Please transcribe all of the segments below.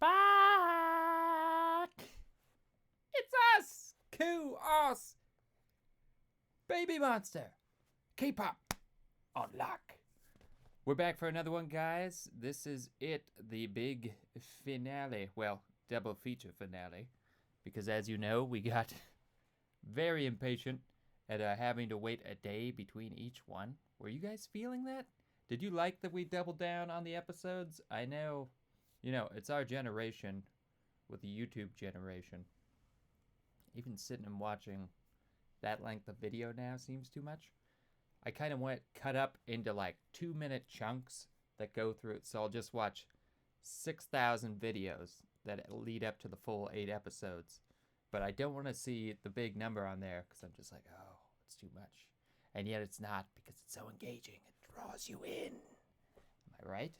back. It's us, Ku, Aus, Baby Monster, KPop on lock. We're back for another one, guys. This is it, the big finale. Well, double feature finale. Because as you know, we got very impatient at having to wait a day between each one. Were you guys feeling that? Did you like that we doubled down on the episodes? I know, it's our generation with the YouTube generation. Even sitting and watching that length of video now seems too much. I kind of went cut up into like 2-minute chunks that go through it. So I'll just watch 6,000 videos that lead up to the full 8 episodes. But I don't want to see the big number on there because I'm just like, oh, it's too much. And yet it's not because it's so engaging. It draws you in. Am I right?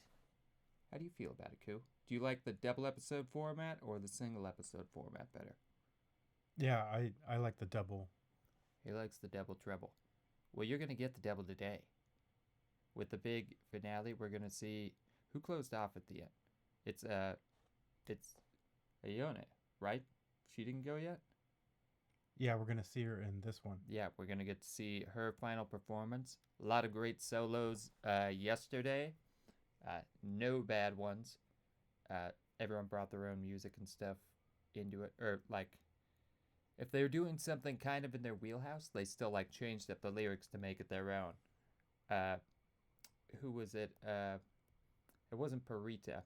How do you feel about it, Ku? Do you like the double episode format or the single episode format better? Yeah, I like the double. He likes the double treble. Well, you're going to get the double today. With the big finale, we're going to see who closed off at the end. It's Ayone, right? She didn't go yet? Yeah, we're going to see her in this one. Yeah, we're going to get to see her final performance. A lot of great solos yesterday. No bad ones. Everyone brought their own music and stuff into it. Or, like, if they were doing something kind of in their wheelhouse, they still, like, changed up the lyrics to make it their own. Who was it? It wasn't Parita.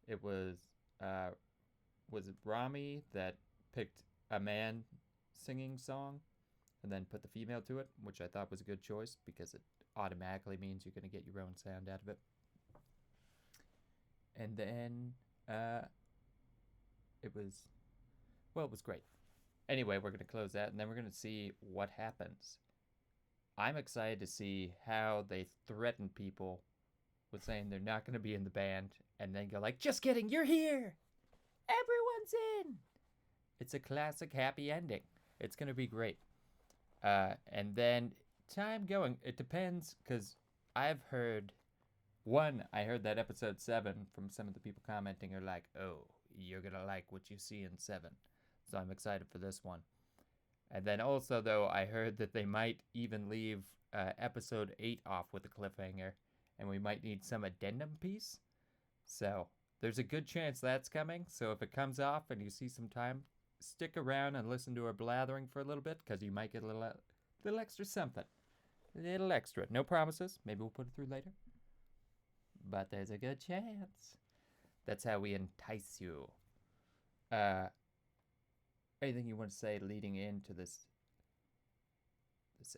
It was it Rami that picked a man singing song and then put the female to it, which I thought was a good choice because it automatically means you're going to get your own sound out of it. And then it was great. Anyway, we're going to close that, and then we're going to see what happens. I'm excited to see how they threaten people with saying they're not going to be in the band, and then go like, just kidding, you're here! Everyone's in! It's a classic happy ending. It's going to be great. And then, time going, it depends, because I heard that episode 7 from some of the people commenting are like, oh, you're going to like what you see in 7. So I'm excited for this one. And then also, though, I heard that they might even leave episode 8 off with a cliffhanger, and we might need some addendum piece. So there's a good chance that's coming. So if it comes off and you see some time, stick around and listen to her blathering for a little bit, because you might get a little extra something. A little extra. No promises. Maybe we'll put it through later. But there's a good chance. That's how we entice you. Anything you want to say leading into this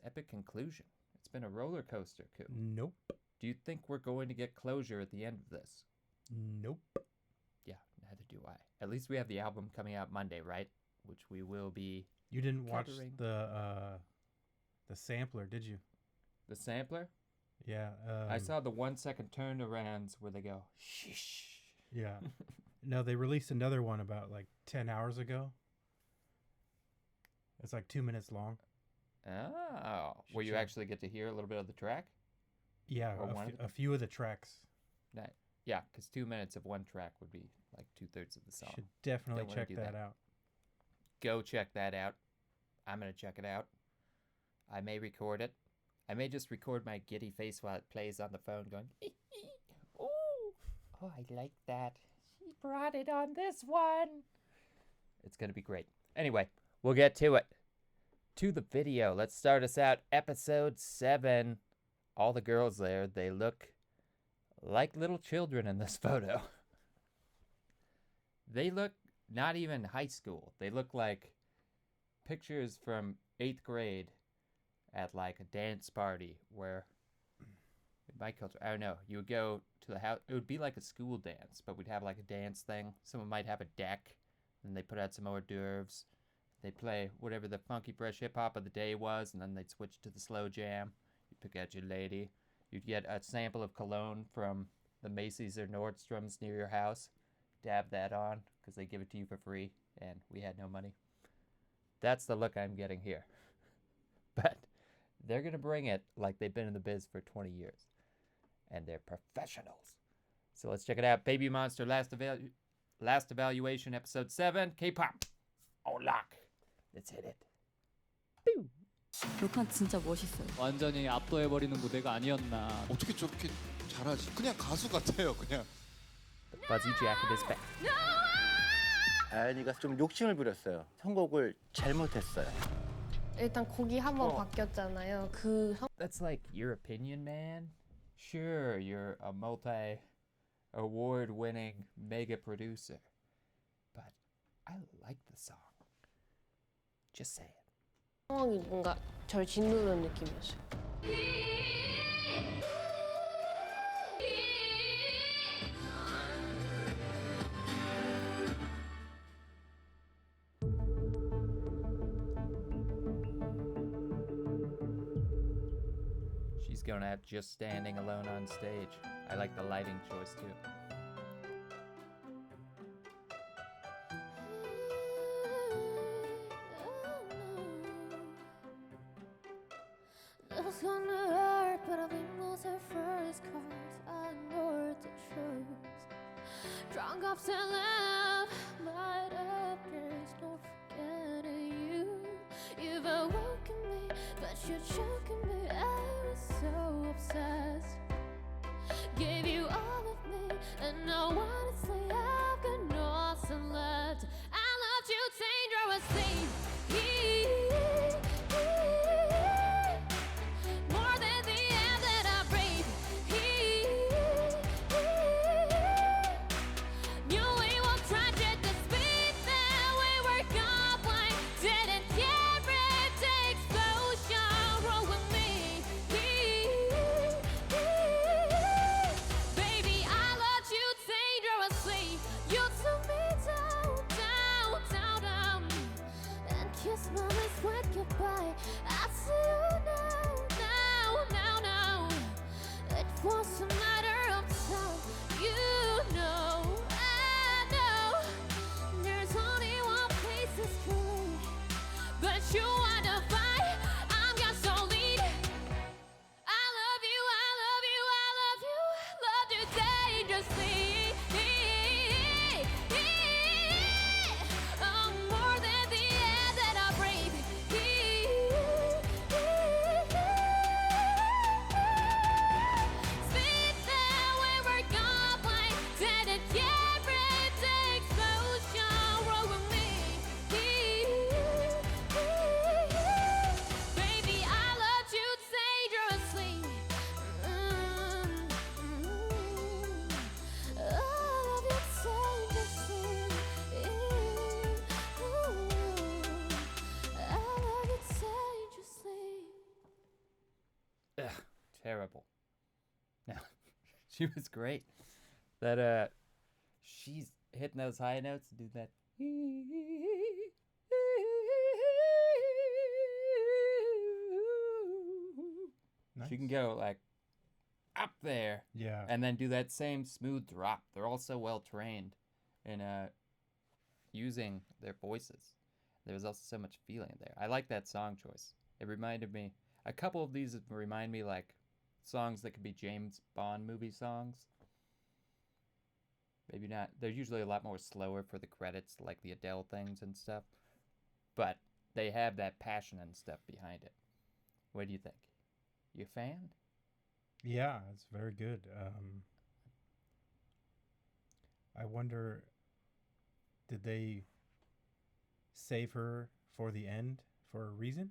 epic conclusion? It's been a roller coaster, Ku. Nope. Do you think we're going to get closure at the end of this? Nope. Yeah, neither do I. At least we have the album coming out Monday, right? Which we will be. You didn't covering. Watch the sampler, did you? The sampler? Yeah. I saw the 1-second turnarounds where they go, shh. Yeah. No, they released another one about like 10 hours ago. It's like 2 minutes long. Oh. Where you actually get to hear a little bit of the track? Yeah, a few of the tracks. Yeah, because 2 minutes of one track would be like 2/3 of the song. Should definitely check that out. Go check that out. I'm going to check it out. I may record it. I may just record my giddy face while it plays on the phone going, ooh, oh, I like that. She brought it on this one. It's going to be great. Anyway, we'll get to it. To the video. Let's start us out. Episode 7. All the girls there, they look like little children in this photo. They look not even high school. They look like pictures from 8th grade at like a dance party where, in my culture, I don't know, you would go to the house. It would be like a school dance, but we'd have like a dance thing. Someone might have a deck, and they put out some hors d'oeuvres. They play whatever the funky fresh hip hop of the day was, and then they'd switch to the slow jam. You'd pick out your lady. You'd get a sample of cologne from the Macy's or Nordstrom's near your house. Dab that on, because they give it to you for free, and we had no money. That's the look I'm getting here. But they're going to bring it like they've been in the biz for 20 years. And they're professionals. So let's check it out. Baby Monster, last Last evaluation, episode 7. K-pop on lock. Let's hit it. 녹화 진짜 멋있어요. 완전히 압도해버리는 무대가 아니었나. 어떻게 저렇게 잘하지? 그냥 가수 같아요. 그냥. Fuzzy jacket is back. 아연이가 좀 욕심을 부렸어요. 선곡을 잘못했어요. 일단 곡이 한번 바뀌었잖아요. That's like your opinion, man. Sure, you're a multi-award-winning mega producer, but I like the song. Just say it. 상황이 뭔가 절 짓누르는 느낌이었어요. She's gonna have just standing alone on stage. I like the lighting choice too. It's gonna hurt, but I'll be most at first, 'cause I know the truth. Drunk ups and love, light up, there's no forgetting you. You've awoken me, but you're choking me. I was so obsessed. Gave you all of me, and now honestly I've got nothing left. I loved you dangerously. More than the air that I breathe. Knew we were tragic, the speed that we were going. Didn't care if the explosion rolled with me. Baby, I loved you dangerously. You took me down, down, down, down, and kissed my lips with goodbye. I see you now, now, now, now. It was a matter of time. You know, I know. There's only one place that's cool, but you are the fight. I'm your soul lead. I love you, I love you, I love you, love you dangerously. Oh, more than the air that I breathe. Speed that we were going, didn't care if the explosion rolled with me. Baby, I loved you dangerously. I love you dangerously. I love you dangerously. Ugh, terrible. No, she was great. That she's hitting those high notes and do that. She can go like up there Yeah. and then do that same smooth drop. They're all so well trained in using their voices. There was also so much feeling in there. I like that song choice. It reminded me, a couple of these remind me like songs that could be James Bond movie songs. Maybe not. They're usually a lot more slower for the credits, like the Adele things and stuff. But they have that passion and stuff behind it. What do you think? You a fan? Yeah, it's very good. I wonder, did they save her for the end for a reason?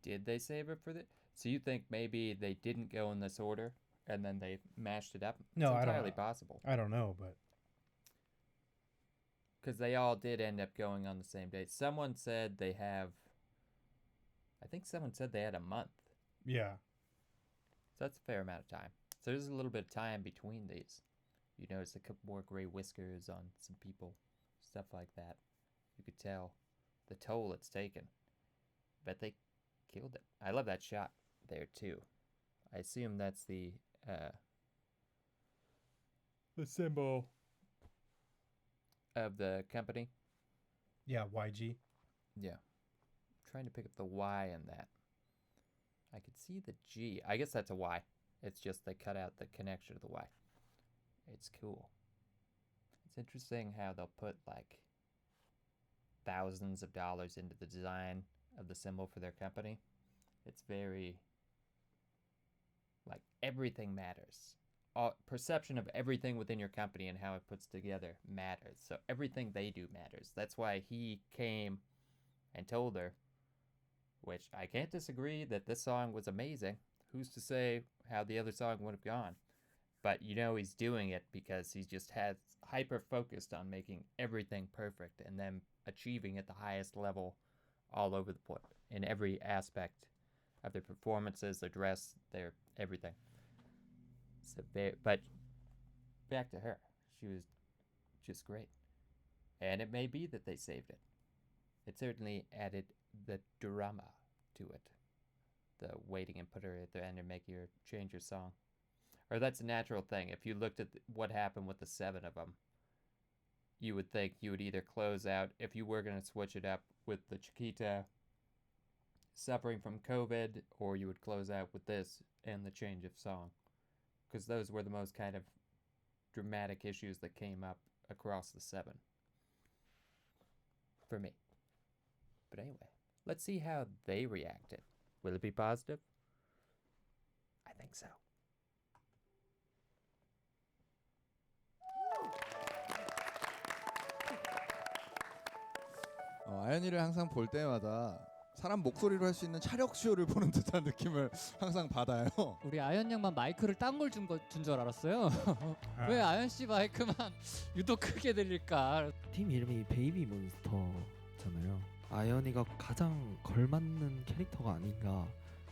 Did they save it for the... So you think maybe they didn't go in this order and then they mashed it up? No, it's I don't entirely know. possible. I don't know, but Because they all did end up going on the same day. Someone said they have... I think someone said they had a month. yeah. So that's a fair amount of time. So there's a little bit of time between these. You notice a couple more gray whiskers on some people. Stuff like that. You could tell the toll it's taken. Bet they killed it. I love that shot there too. I assume that's the symbol of the company. Yeah, YG. Yeah. Trying to pick up the Y in that. I could see the G. I guess that's a Y. It's just they cut out the connection to the Y. It's cool. It's interesting how they'll put like thousands of dollars into the design of the symbol for their company. It's very like everything matters. Perception of everything within your company and how it puts together matters. So everything they do matters. That's why he came and told her, which I can't disagree that this song was amazing. Who's to say how the other song would have gone? But you know he's doing it because he just has hyper focused on making everything perfect and then achieving at the highest level all over the place in every aspect of their performances, their dress, their everything. So, but back to her. She was just great. And it may be that they saved it. It certainly added the drama to it. The waiting and put her at the end and make you change your song. Or that's a natural thing. If you looked at what happened with the 7 of them, you would think you would either close out, if you were going to switch it up with the Chiquita suffering from COVID, or you would close out with this and the change of song. Because those were the most kind of dramatic issues that came up across the 7. For me. But anyway, let's see how they reacted. Will it be positive? I think so. 아연이를 항상 볼 때마다 사람 목소리로 할 수 있는 차력 쇼를 보는 듯한 느낌을 항상 받아요. 우리 아연 양만 마이크를 딴 걸 준 줄 알았어요. 왜 아연 씨 마이크만 유독 크게 들릴까? 팀 이름이 베이비 몬스터잖아요. 아연이가 가장 걸맞는 캐릭터가 아닌가.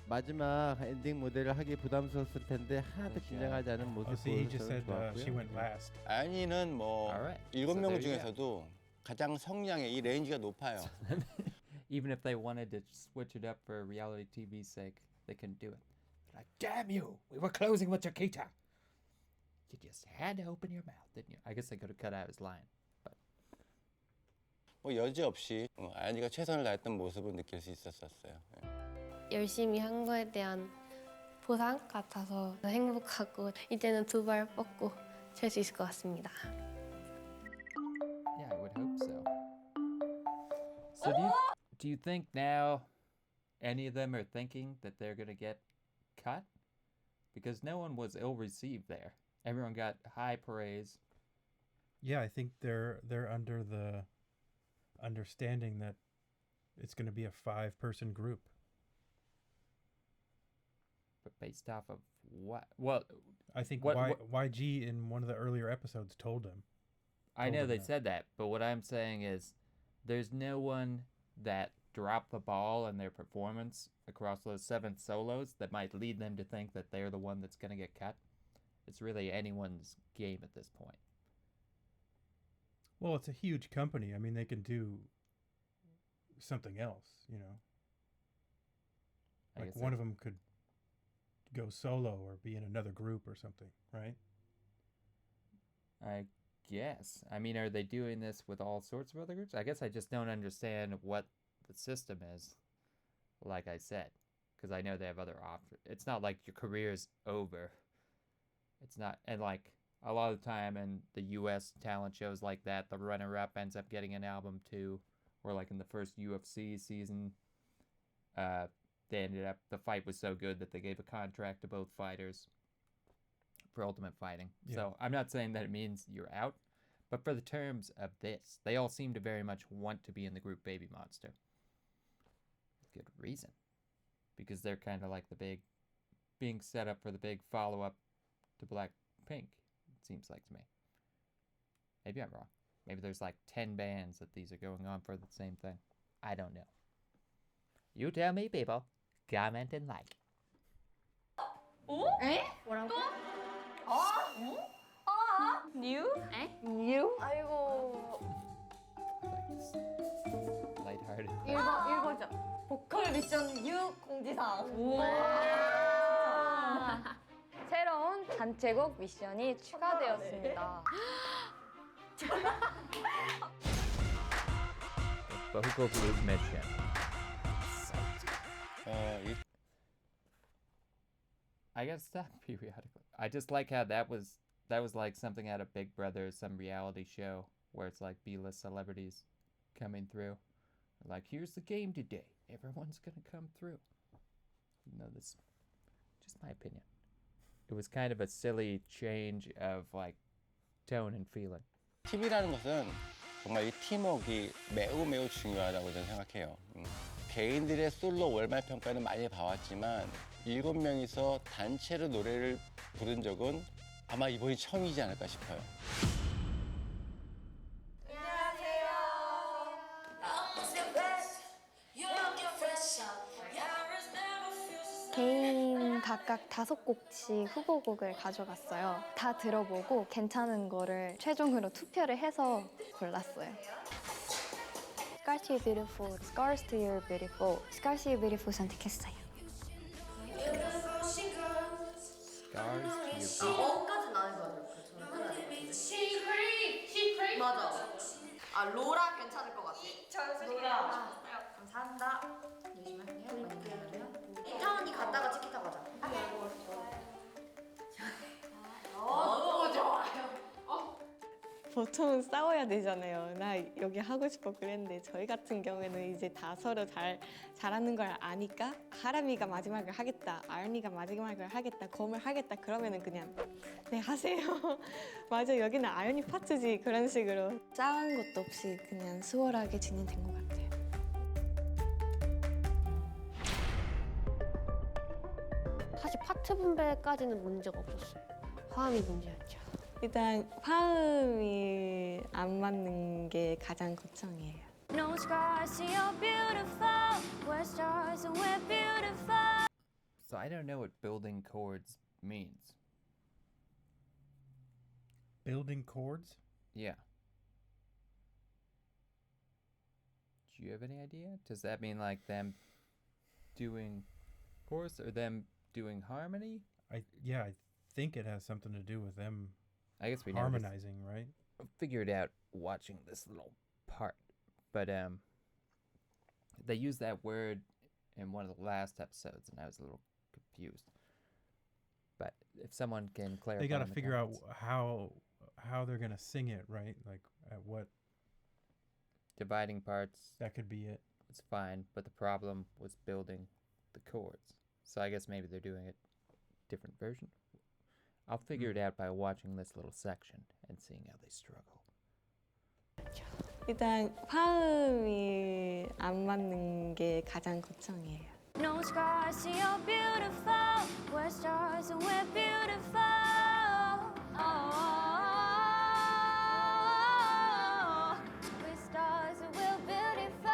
마지막 엔딩 무대를 하기 부담스러웠을 텐데 하나도 긴장하지 않은 Oh, 모습 see, he just 보여서 said she 좋았고요. went last. 아연이는 뭐 Alright. 7명 So there you go. 중에서도 가장 성량의 이 레인지가 높아요. Even if they wanted to switch it up for reality TV's sake, they couldn't do it. Like, damn you! We were closing with Chiquita! You just had to open your mouth, didn't you? I guess they could have cut out his line. But 뭐 여지없이 아연이가 최선을 다했던 모습을 느낄 수 있었어요. 열심히 한 거에 대한 보상 같아서 행복하고 이제는 2발 뻗고 칠 수 있을 것 같습니다. yeah, I would hope so. So do you think now any of them are thinking that they're going to get cut? Because no one was ill-received there. Everyone got high praise. Yeah, I think they're under the understanding that it's going to be a 5-person group. But based off of what? Well, I think What- YG in one of the earlier episodes told them. I know Told they them that. said that, but what I'm saying is there's no one that dropped the ball in their performance across those 7 solos that might lead them to think that they're the one that's going to get cut. It's really anyone's game at this point. Well, it's a huge company. I mean, they can do something else, you know. I Like guess one of them could go solo or be in another group or something, right? I guess. I mean, are they doing this with all sorts of other groups? I guess I just don't understand what the system is, like I said, because I know they have other options. It's not like your career's over. It's not, and like a lot of the time in the US talent shows like that, the runner-up ends up getting an album too, or like in the first UFC season, they ended up, the fight was so good that they gave a contract to both fighters for Ultimate Fighting. Yeah. So I'm not saying that it means you're out, but for the terms of this, they all seem to very much want to be in the group Baby Monster. Good reason. Because they're kind of like the big, being set up for the big follow-up to Blackpink, it seems like to me. Maybe I'm wrong. Maybe there's like 10 bands that these are going on for the same thing. I don't know. You tell me, people. Comment and like. 에? 뭐라고? 뉴? 에? 뉴? 아이고 Lighthearted. 읽어줘 보컬 미션 뉴 공지사항 새로운 단체곡 미션이 추가되었습니다 Vocal group mission. I gotta stop periodically. I just like how that was That was like something out of Big Brother, some reality show where it's like B-list celebrities coming through. Like, here's the game today. Everyone's gonna come through. No, this just my opinion. It was kind of a silly change of like tone and feeling. TV라는 것은 정말 이 팀워크가 매우 중요하다고 저는 생각해요. 개인들의 솔로 월말 평가는 많이 봐왔지만 7명이서 단체로 노래를 부른 적은 아마 이번이 처음이지 않을까 싶어요. 개인 각각 5곡씩 후보곡을 가져갔어요. 다 들어보고 괜찮은 거를 최종으로 투표를 해서 골랐어요. Scars to You Beautiful, Scars to You Beautiful, Scars to You Beautiful 선택했어요. Scars to 어까지는 안 해도 맞아. 아 로라 괜찮을 것 같아. 로라. 감사합니다. 잠시만요. 이타원이 갔다가 치키타 가자. 너무 좋아요. 보통은 싸워야 되잖아요. 나 여기 하고 싶어 그랬는데 저희 같은 경우에는 이제 다 서로 잘하는 걸 아니까 하람이가 마지막을 하겠다, 아연이가 마지막을 하겠다, 검을 하겠다 그러면은 그냥 네 하세요. 맞아 여기는 아연이 파트지 그런 식으로 싸운 것도 없이 그냥 수월하게 진행된 것 같아요. 사실 파트 분배까지는 문제가 없었어요. 화음이 문제였죠. 일단 화음이 안 맞는 게 가장 걱정이에요. No scars, see you're beautiful. We're stars and we're beautiful. So I don't know what building chords means. Building chords? Yeah. Do you have any idea? Does that mean like them doing chorus or them doing harmony? I think it has something to do with them I guess we harmonizing, right? figured out watching this little part, but they used that word in one of the last episodes, and I was a little confused. But if someone can clarify, They got to in the figure out comments. how they're gonna sing it, right? Like at what Dividing parts. that could be it. It's fine, but the problem was building the chords. So I guess maybe they're doing a different version. I'll figure it out by watching this little section and seeing how they struggle. 일단 화음이 안 맞는 게 가장 걱정이에요. No scars, see you're beautiful. We're stars and we're beautiful. We're stars and we're beautiful.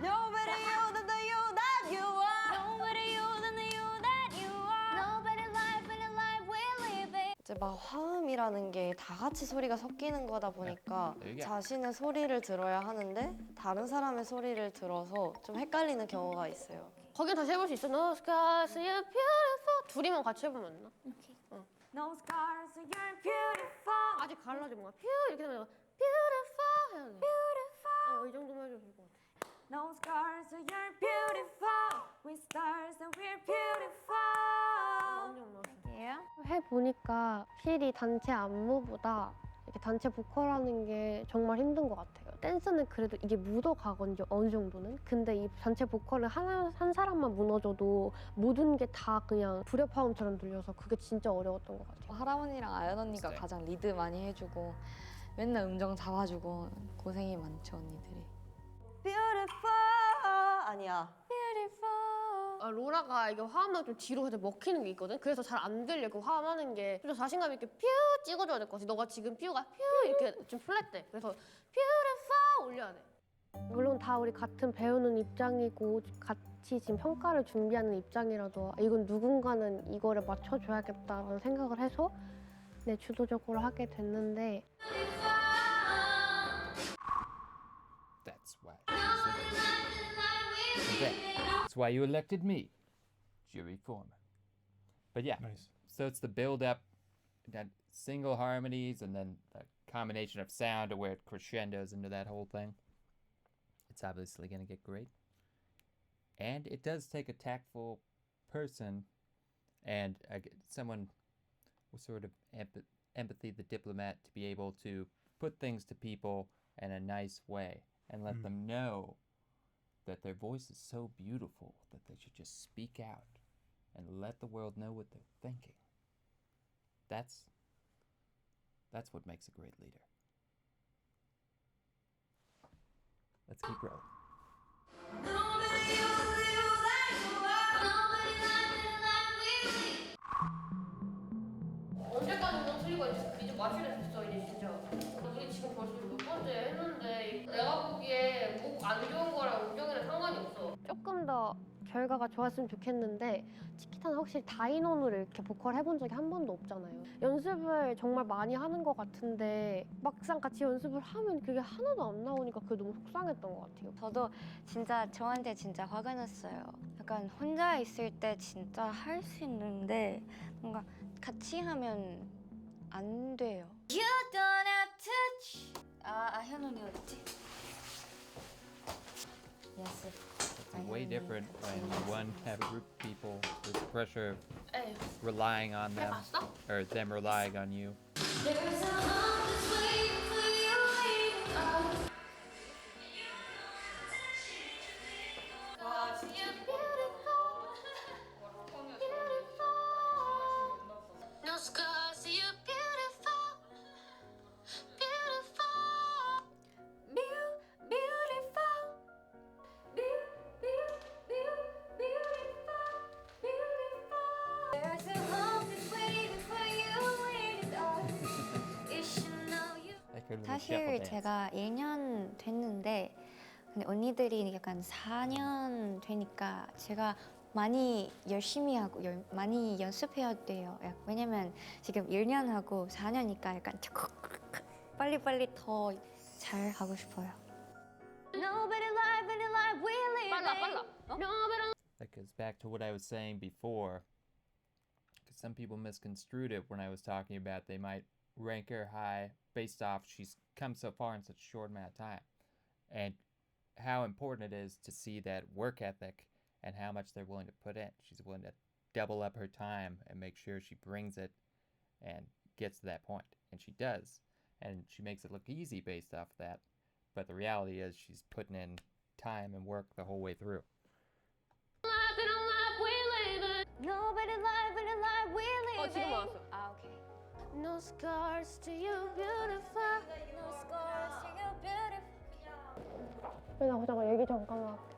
Nobody you than the you that you are. Nobody you than the you that you are. Nobody life in the life we live in. 이제 막 화음이라는 게 다 같이 소리가 섞이는 거다 보니까 there you go. 자신의 소리를 들어야 하는데 다른 사람의 소리를 들어서 좀 헷갈리는 경우가 있어요. 거긴 다시 해볼 수 있어. No scars, you're beautiful. 둘이만 같이 해보면 안 나? No scars, you're beautiful. 아직 갈라져 뭔가 퓨 이렇게 되면 beautiful 해야 돼. Beautiful. 이 정도만 해도 될 것 같아. No scars, you're beautiful. We're stars and we're beautiful. 해보니까 필이 단체 안무보다 이렇게 단체 보컬하는 게 정말 힘든 것 같아요. 댄스는 그래도 이게 묻어가거든요, 어느 정도는. 근데 이 단체 보컬을 한 사람만 무너져도 모든 게 다 그냥 불협화음처럼 들려서 그게 진짜 어려웠던 것 같아요. 하람 언니랑 아연 언니가 가장 리드 많이 해주고 맨날 음정 잡아주고 고생이 많죠 언니들이. Beautiful 아니야. 로라가 이게 화음만 좀 뒤로 해서 먹히는 게 있거든. 그래서 잘 안 들려. 그 화음하는 게 좀 자신감 있게 퓨 찍어줘야 될 것 같아. 너가 지금 퓨가 퓨 이렇게 좀 플랫돼. 그래서 beautiful 올려야 돼. 물론 다 우리 같은 배우는 입장이고 같이 지금 평가를 준비하는 입장이라도 이건 누군가는 이거를 맞춰줘야겠다라는 생각을 해서 네, 주도적으로 하게 됐는데 That's why. That's why you elected me, jury foreman. But yeah, Nice. so it's the build up, that single harmonies, and then the combination of sound to where it crescendos into that whole thing. It's obviously going to get great. And it does take a tactful person and someone sort of empathy, the diplomat, to be able to put things to people in a nice way and let them know that their voice is so beautiful that they should just speak out and let the world know what they're thinking. That's what makes a great leader. Let's keep rolling. 언제까지 너 틀리고 이제 마실래 됐어 이제 진짜. 우리 지금 벌써 몇 번째 했는데 내가 보기에 목 안 좋은 거랑 우정이랑 상관이 없어. 조금 더 결과가 좋았으면 좋겠는데 치키타는 확실히 다인원으로 이렇게 보컬 해본 적이 한 번도 없잖아요. 연습을 정말 많이 하는 것 같은데 막상 같이 연습을 하면 그게 하나도 안 나오니까 그게 너무 속상했던 것 같아요. 저도 진짜 저한테 진짜 화가 났어요. 약간 혼자 있을 때 진짜 할 수 있는데 뭔가 같이 하면 안 돼요. You don't have touch. 현원이 어딨지? Yes. It's way different when one have a group of people with the pressure of relying on them or them relying on you. There's a love that's waiting for you, waiting up. No scars, so you're beautiful, beautiful, beautiful, beautiful. There's a love that's waiting for you, waiting up. You should know you. 사실 제가 1년 됐는데 근데 언니들이 약간 4년 되니까 제가 많이 열심히 하고 많이 연습해야 돼요. 왜냐면 지금 1년 하고 4년이니까 약간 빨리빨리 더 잘 하고 싶어요. Nobody live any life we live. 빨라. Nobody. That goes back to what I was saying before, because some people misconstrued it when I was talking about they might rank her high based off she's come so far in such a short amount of time, and how important it is to see that work ethic and how much they're willing to put in. She's willing to double up her time and make sure she brings it and gets to that point, and she does, and she makes it look easy based off that, but the reality is she's putting in time and work the whole way through. Nobody live any life we live. 지금 왔어. 오케이. No scars to you, beautiful. No scars, you're beautiful. 나 잠깐 얘기 잠깐만 할게.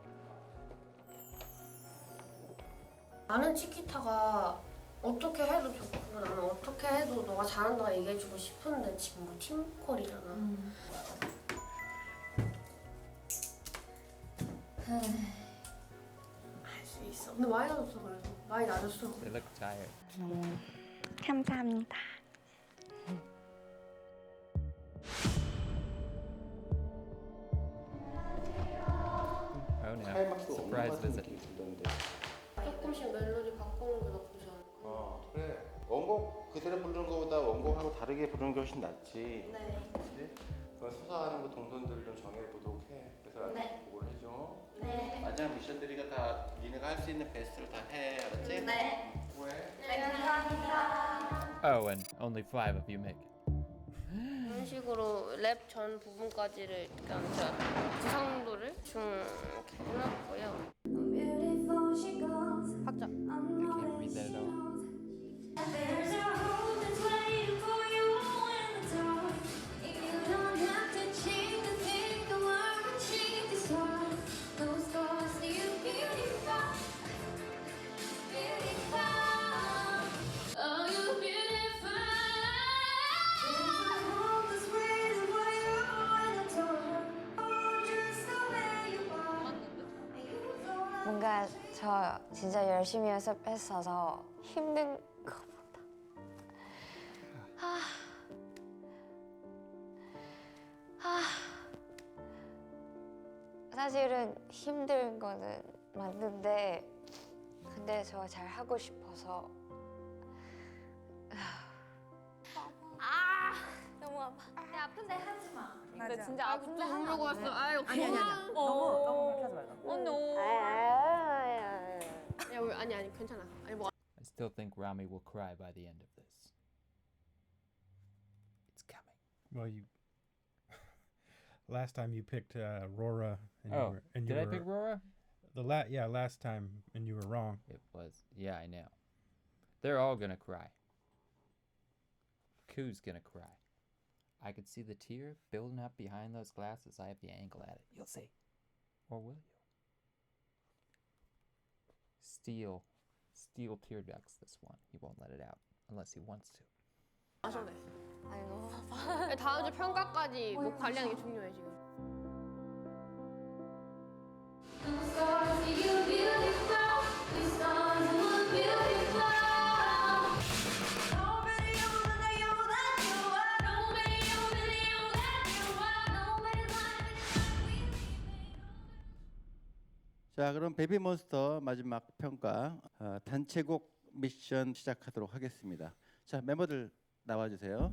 나는 치키타가 어떻게 해도 좋고 나는 어떻게 해도 너가 잘한다고 얘기해주고 싶은데 지금 뭐 팀보컬이잖아. 할 수 있어. 근데 많이 낮았어 그래도. 많이 낮았어. They look tired. 너무 감사합니다. Oh no. Surprise visit. 조금씩 멜로디 바꾸는 게 나쁘지 않아. 그래. 원곡 그대로 부르는 것보다 원곡하고 다르게 부르는 게 훨씬 낫지. 네. 그치? 그건 수사하는 거 동선들 좀 정해보도록 해. 그래서 나한테 보고를 해줘. 네. 마지막 미션들이가 다 니네가 할 수 있는 베스트를 다 해. 알았지? 네. 수고해. 네, 감사합니다. Oh, and only 5 of you make it. 이런 식으로 랩 전 부분까지를 약간 구성도를 좀 이렇게 해놨고요. Beautiful she goes. 박자. I can't read that at all. There's a road that's waiting for you in the dark. You don't have to change a thing, the world will change its heart. Those scars, you beautiful, beautiful. Oh, you beautiful. There's a road that's waiting for you in the dark. Oh, just the way you are. You don't have 뭔가 저 진짜 열심히 연습했어서 힘든 것보다 사실은 힘든 거는 맞는데 근데 저 잘 하고 싶어서 너무 아파. 야, 아픈데 하지 마. 근데 진짜 아픈데 울려고 왔어. 아유, 아니. 너무 그렇게 하지 말고. 야, 아니 괜찮아. 아니 뭐. I still think Rami will cry by the end of this. Well, you last time you picked Rora, and Oh, did I pick Rora? Last time, and you were wrong. It was. Yeah, I know. They're all gonna cry. Ku's gonna cry. I could see the tear building up behind those glasses. I have the angle at it. You'll see. Or will you? Steel tear ducts, this one. He won't let it out unless he wants to. 아쉽네. 아니 너무 바빠. 다음 주 평가까지 목 관리하는 게 중요해 지금. 자, 그럼 베이비몬스터 마지막 평가 단체곡 미션 시작하도록 하겠습니다. 자, 멤버들 나와주세요.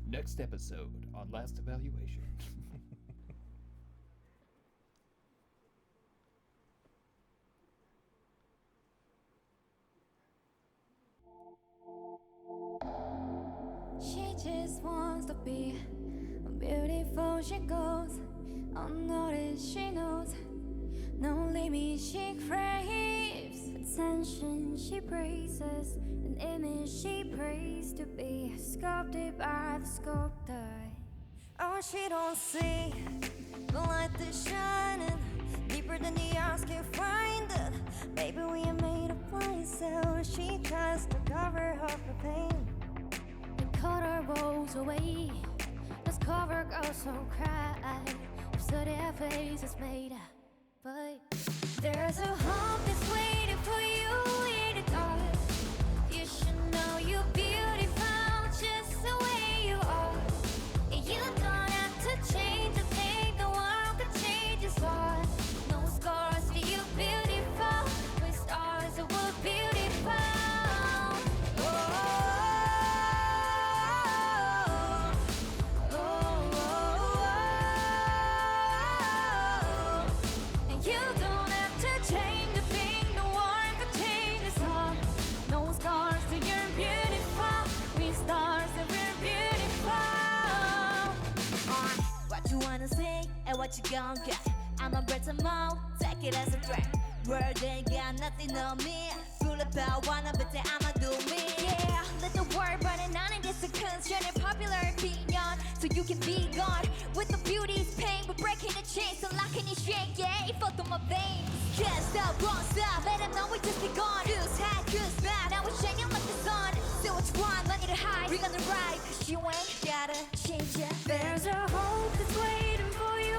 Next episode on Last Evaluation. She just wants to be beautiful. She goes unnoticed. She knows no limit. She craves attention. She praises an image. She prays to be sculpted by the sculptor. Oh, she don't see the light that's shining deeper than the eyes can find it. Baby, we are made of blind, so she tries to cover up her pain. The color rolls away. This cover girl so cry. So their face is made up, but there's a hope that's waiting for you in the dark. You should know you're beautiful just the way you are. You don't have to change a thing. The world could change its heart. No scars, you're beautiful. With stars, we're beautiful. What you gon' get? I'm a better mode, take it as a threat. World ain't got nothing on me. Full of power, wanna bet that I'ma do me. Yeah, let the world run and none of this is concern and popular opinion. So you can be gone with the beauty's pain. We're breaking the chains, unlocking your shank. Yeah, it felt through my veins. Can't stop, won't stop. Let them know we just be gone. Who's hot, who's bad? Now we're shining like the sun. So what you want, money to hide. We're gonna ride, 'cause you ain't gotta change it. There's a hope that's waiting for you.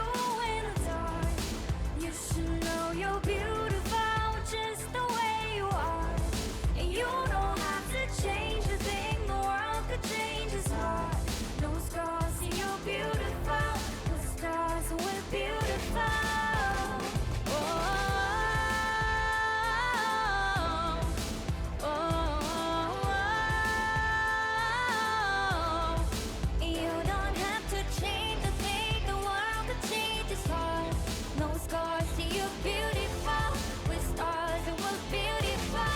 You should know you're beautiful just the way you are. And you don't have to change a thing. The world could change its heart. No scars, see you're beautiful. The stars, we're beautiful. You don't have to change a thing. The world could change its heart. No scars, see you're beautiful. With stars, we're beautiful.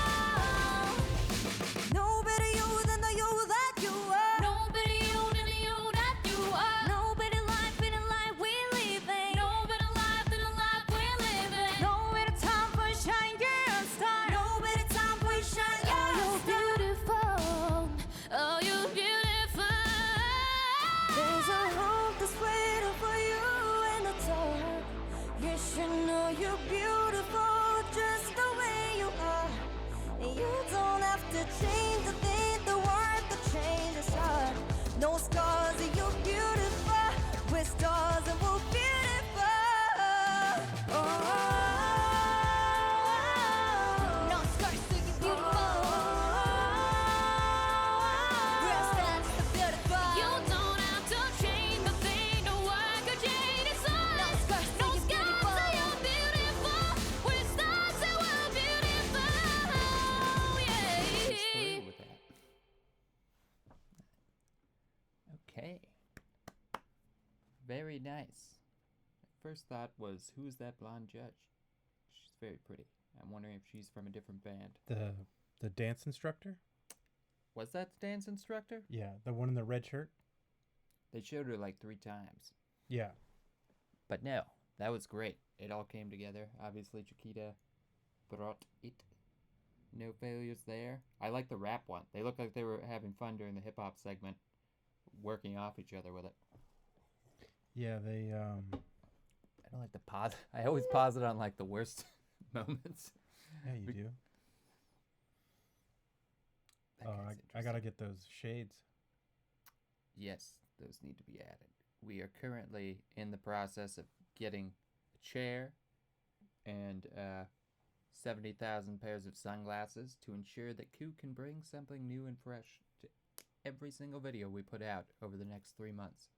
Nobody you than the you that you are. Nobody you than the you that you are. Nobody life in the life we're living. Nobody life in the life we're living. Nobody time for shine, girl, star. Nobody time for shine, girl, oh, you're beautiful. Oh, you're beautiful. There's a hope that's waiting for you in the dark. You should know you're beautiful just the way you are. And you don't have to change a thing. The world could change its heart. No scars, and you're beautiful. With stars, and we're beautiful. No scars, so you're beautiful. Real stars, so beautiful. You don't have to change a thing. The world could change its heart. No scars, so you're beautiful. You're beautiful. With stars, so we're beautiful. He's Yeah. through with that. Okay. Very nice. First thought was, who's that blonde judge? very pretty. I'm wondering if she's from a different band. The dance instructor? Was that the dance instructor? Yeah, the one in the red shirt. They showed her like 3 times. Yeah. But no, that was great. It all came together. Obviously, Chiquita brought it. No failures there. I like the rap one. They looked like they were having fun during the hip hop segment, working off each other with it. Yeah, they I don't like the pause. I always pause it on like the worst moments. Yeah, you do. Oh, I gotta get those shades. Yes, those need to be added. We are currently in the process of getting a chair and 70,000 pairs of sunglasses to ensure that Ku can bring something new and fresh to every single video we put out over the next 3 months.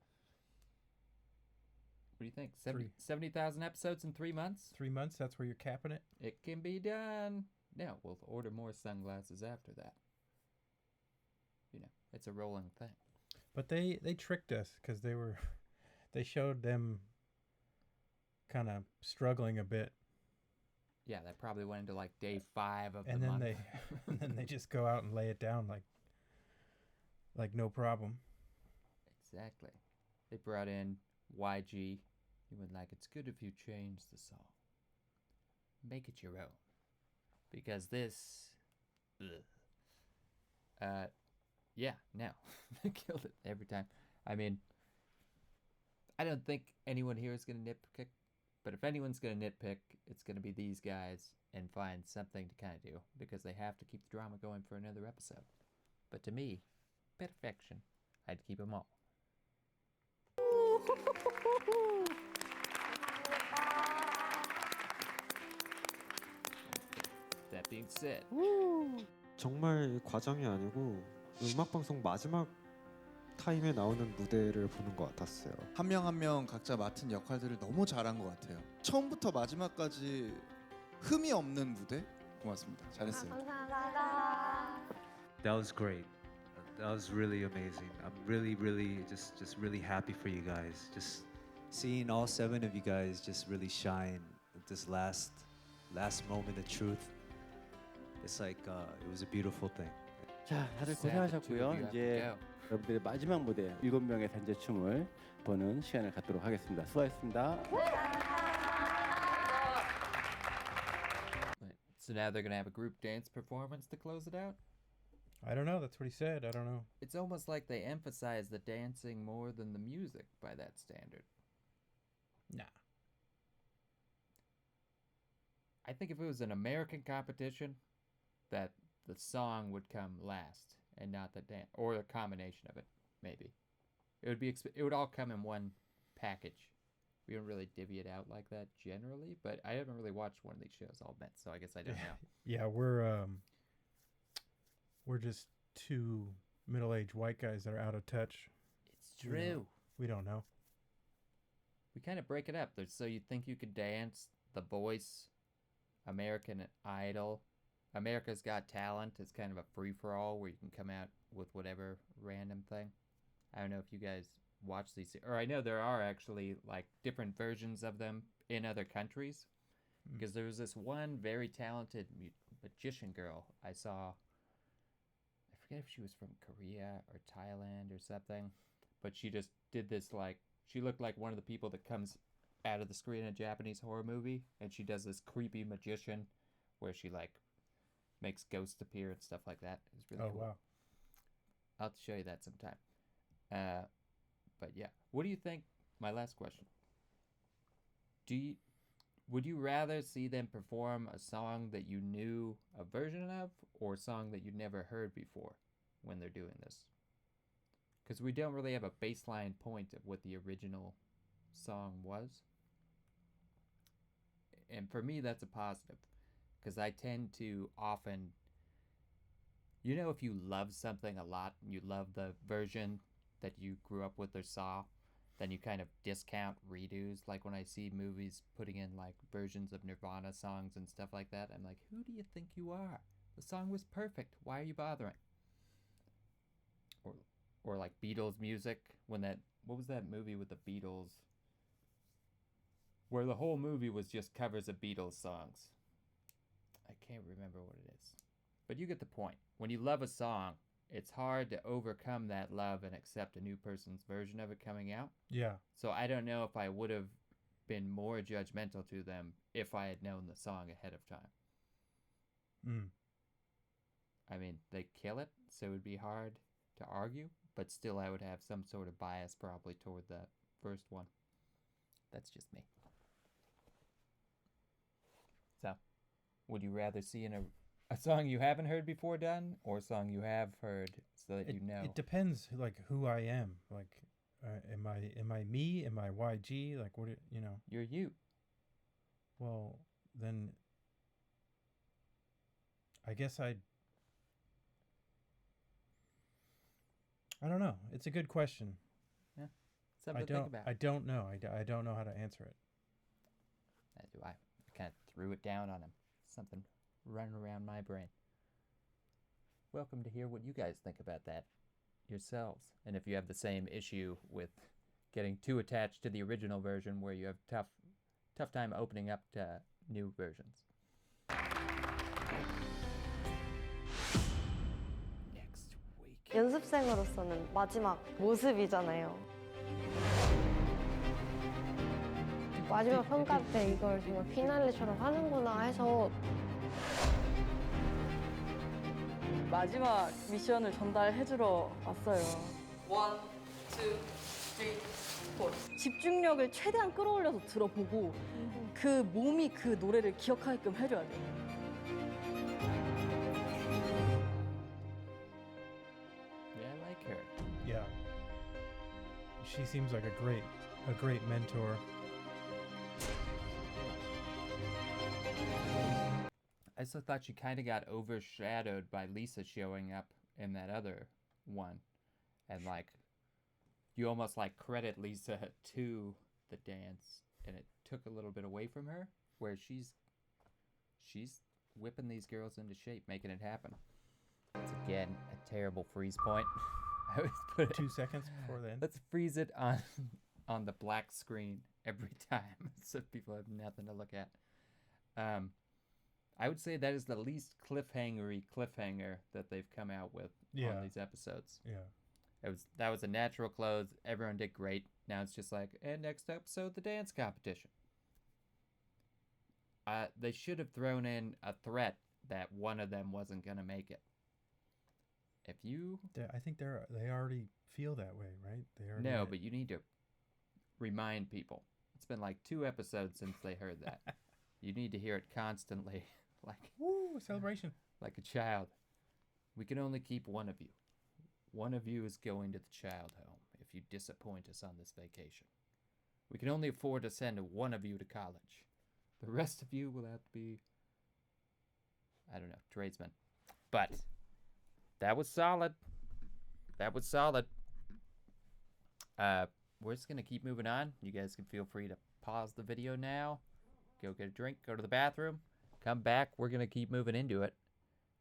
What do you think? 70,000 episodes in 3 months? 3 months, that's where you're capping it? It can be done. Now, we'll order more sunglasses after that. You know, it's a rolling thing. But they tricked us because they showed them kind of struggling a bit. Yeah, that probably went into like day 5 of and the then month. and then they just go out and lay it down like no problem. Exactly. They brought in YG. He went like, it's good if you change the song. Make it your own. Because this... yeah, no. They killed it every time. I mean, I don't think anyone here is going to nitpick. But if anyone's going to nitpick, it's going to be these guys and find something to kind of do. Because they have to keep the drama going for another episode. But to me, perfection. I'd keep them all. That being said. 정말 과정이 아니고 음악 방송 마지막 타임에 나오는 무대를 보는 것 같았어요. 한 명 한 명 각자 맡은 역할들을 너무 잘한 것 같아요. 처음부터 마지막까지 흠이 없는 무대. 고맙습니다. 잘했어요. 감사합니다. That was great. That was really amazing. I'm really just really happy for you guys. Just seeing all 7 of you guys just really shine at this last moment of truth. It's like it was a beautiful thing. 자, 다들 고생하셨고요. 이제 여러분들의 마지막 무대 7명의 단체춤을 보는 시간을 갖도록 하겠습니다. 수고하셨습니다. So now they're going to have a group dance performance to close it out? I don't know. That's what he said. I don't know. It's almost like they emphasize the dancing more than the music by that standard. Nah. I think if it was an American competition, that the song would come last and not the dance, or a combination of it, maybe. It would all come in one package. We don't really divvy it out like that generally, but I haven't really watched one of these shows all met, so I guess I don't know. Yeah, we're just 2 middle-aged white guys that are out of touch. It's true. We don't know. We kind of break it up. So you think you could dance The Voice, American Idol, America's Got Talent is kind of a free-for-all where you can come out with whatever random thing. I don't know if you guys watch these, or I know there are actually like different versions of them in other countries. Because there was this one very talented magician girl I saw. I forget if she was from Korea or Thailand or something, but she just did this like, she looked like one of the people that comes out of the screen in a Japanese horror movie, and she does this creepy magician where she like makes ghosts appear and stuff like that. It was really cool. Wow. I'll have to show you that sometime. But yeah, what do you think? My last question. Would you rather see them perform a song that you knew a version of, or a song that you'd never heard before when they're doing this? Because we don't really have a baseline point of what the original song was. And for me, that's a positive. Because I tend to often, you know, if you love something a lot and you love the version that you grew up with or saw, then you kind of discount redos. Like when I see movies putting in like versions of Nirvana songs and stuff like that, I'm like, who do you think you are? The song was perfect. Why are you bothering? Or like Beatles music, when what was that movie with the Beatles? Where the whole movie was just covers of Beatles songs. I can't remember what it is. But you get the point. When you love a song, it's hard to overcome that love and accept a new person's version of it coming out. Yeah. So I don't know if I would have been more judgmental to them if I had known the song ahead of time. Mm. I mean, they kill it, so it would be hard to argue, but still I would have some sort of bias probably toward that first one. That's just me. So, would you rather see a song you haven't heard before done, or a song you have heard so that you know? It depends, like, who I am. Like, am I me? Am I YG? Like, what? You know? You're you. Well, then, I guess I don't know. It's a good question. Yeah, something to think about. I don't know. I don't know how to answer it. That do I. I kind of threw it down on him. Something running around my brain. Welcome to hear what you guys think about that yourselves. And if you have the same issue with getting too attached to the original version where you have tough time opening up to new versions. Next week. 연습생으로서는 마지막 모습이잖아요. 마지막 평가 때 이걸 정말 피날레처럼 하는구나 해서 마지막 미션을 전달해주러 왔어요. 1, 2, 3, 4. 집중력을 최대한 끌어올려서 들어보고 그 몸이 그 노래를 기억하게끔 해줘야 돼요. Yeah, I like her. Yeah. She seems like a great mentor. I also thought she kind of got overshadowed by Lisa showing up in that other one. And, like, you almost, like, credit Lisa to the dance, and it took a little bit away from her, where she's whipping these girls into shape, making it happen. It's, again, a terrible freeze point. I always put it 2 seconds before then. Let's freeze it on the black screen every time, so people have nothing to look at. I would say that is the least cliffhanger that they've come out with on these episodes. Yeah. That was a natural close. Everyone did great. Now it's just like, and next episode, the dance competition. They should have thrown in a threat that one of them wasn't gonna make it. I think they already feel that way, right? No, but you need to remind people. It's been like 2 episodes since they heard that. You need to hear it constantly. Like, woo, celebration. Like a child. We can only keep one of you. One of you is going to the child home if you disappoint us on this vacation. We can only afford to send one of you to college. The rest of you will have to be, I don't know, tradesmen. But that was solid. That was solid. We're just going to keep moving on. You guys can feel free to pause the video now. Go get a drink, go to the bathroom, come back. We're going to keep moving into it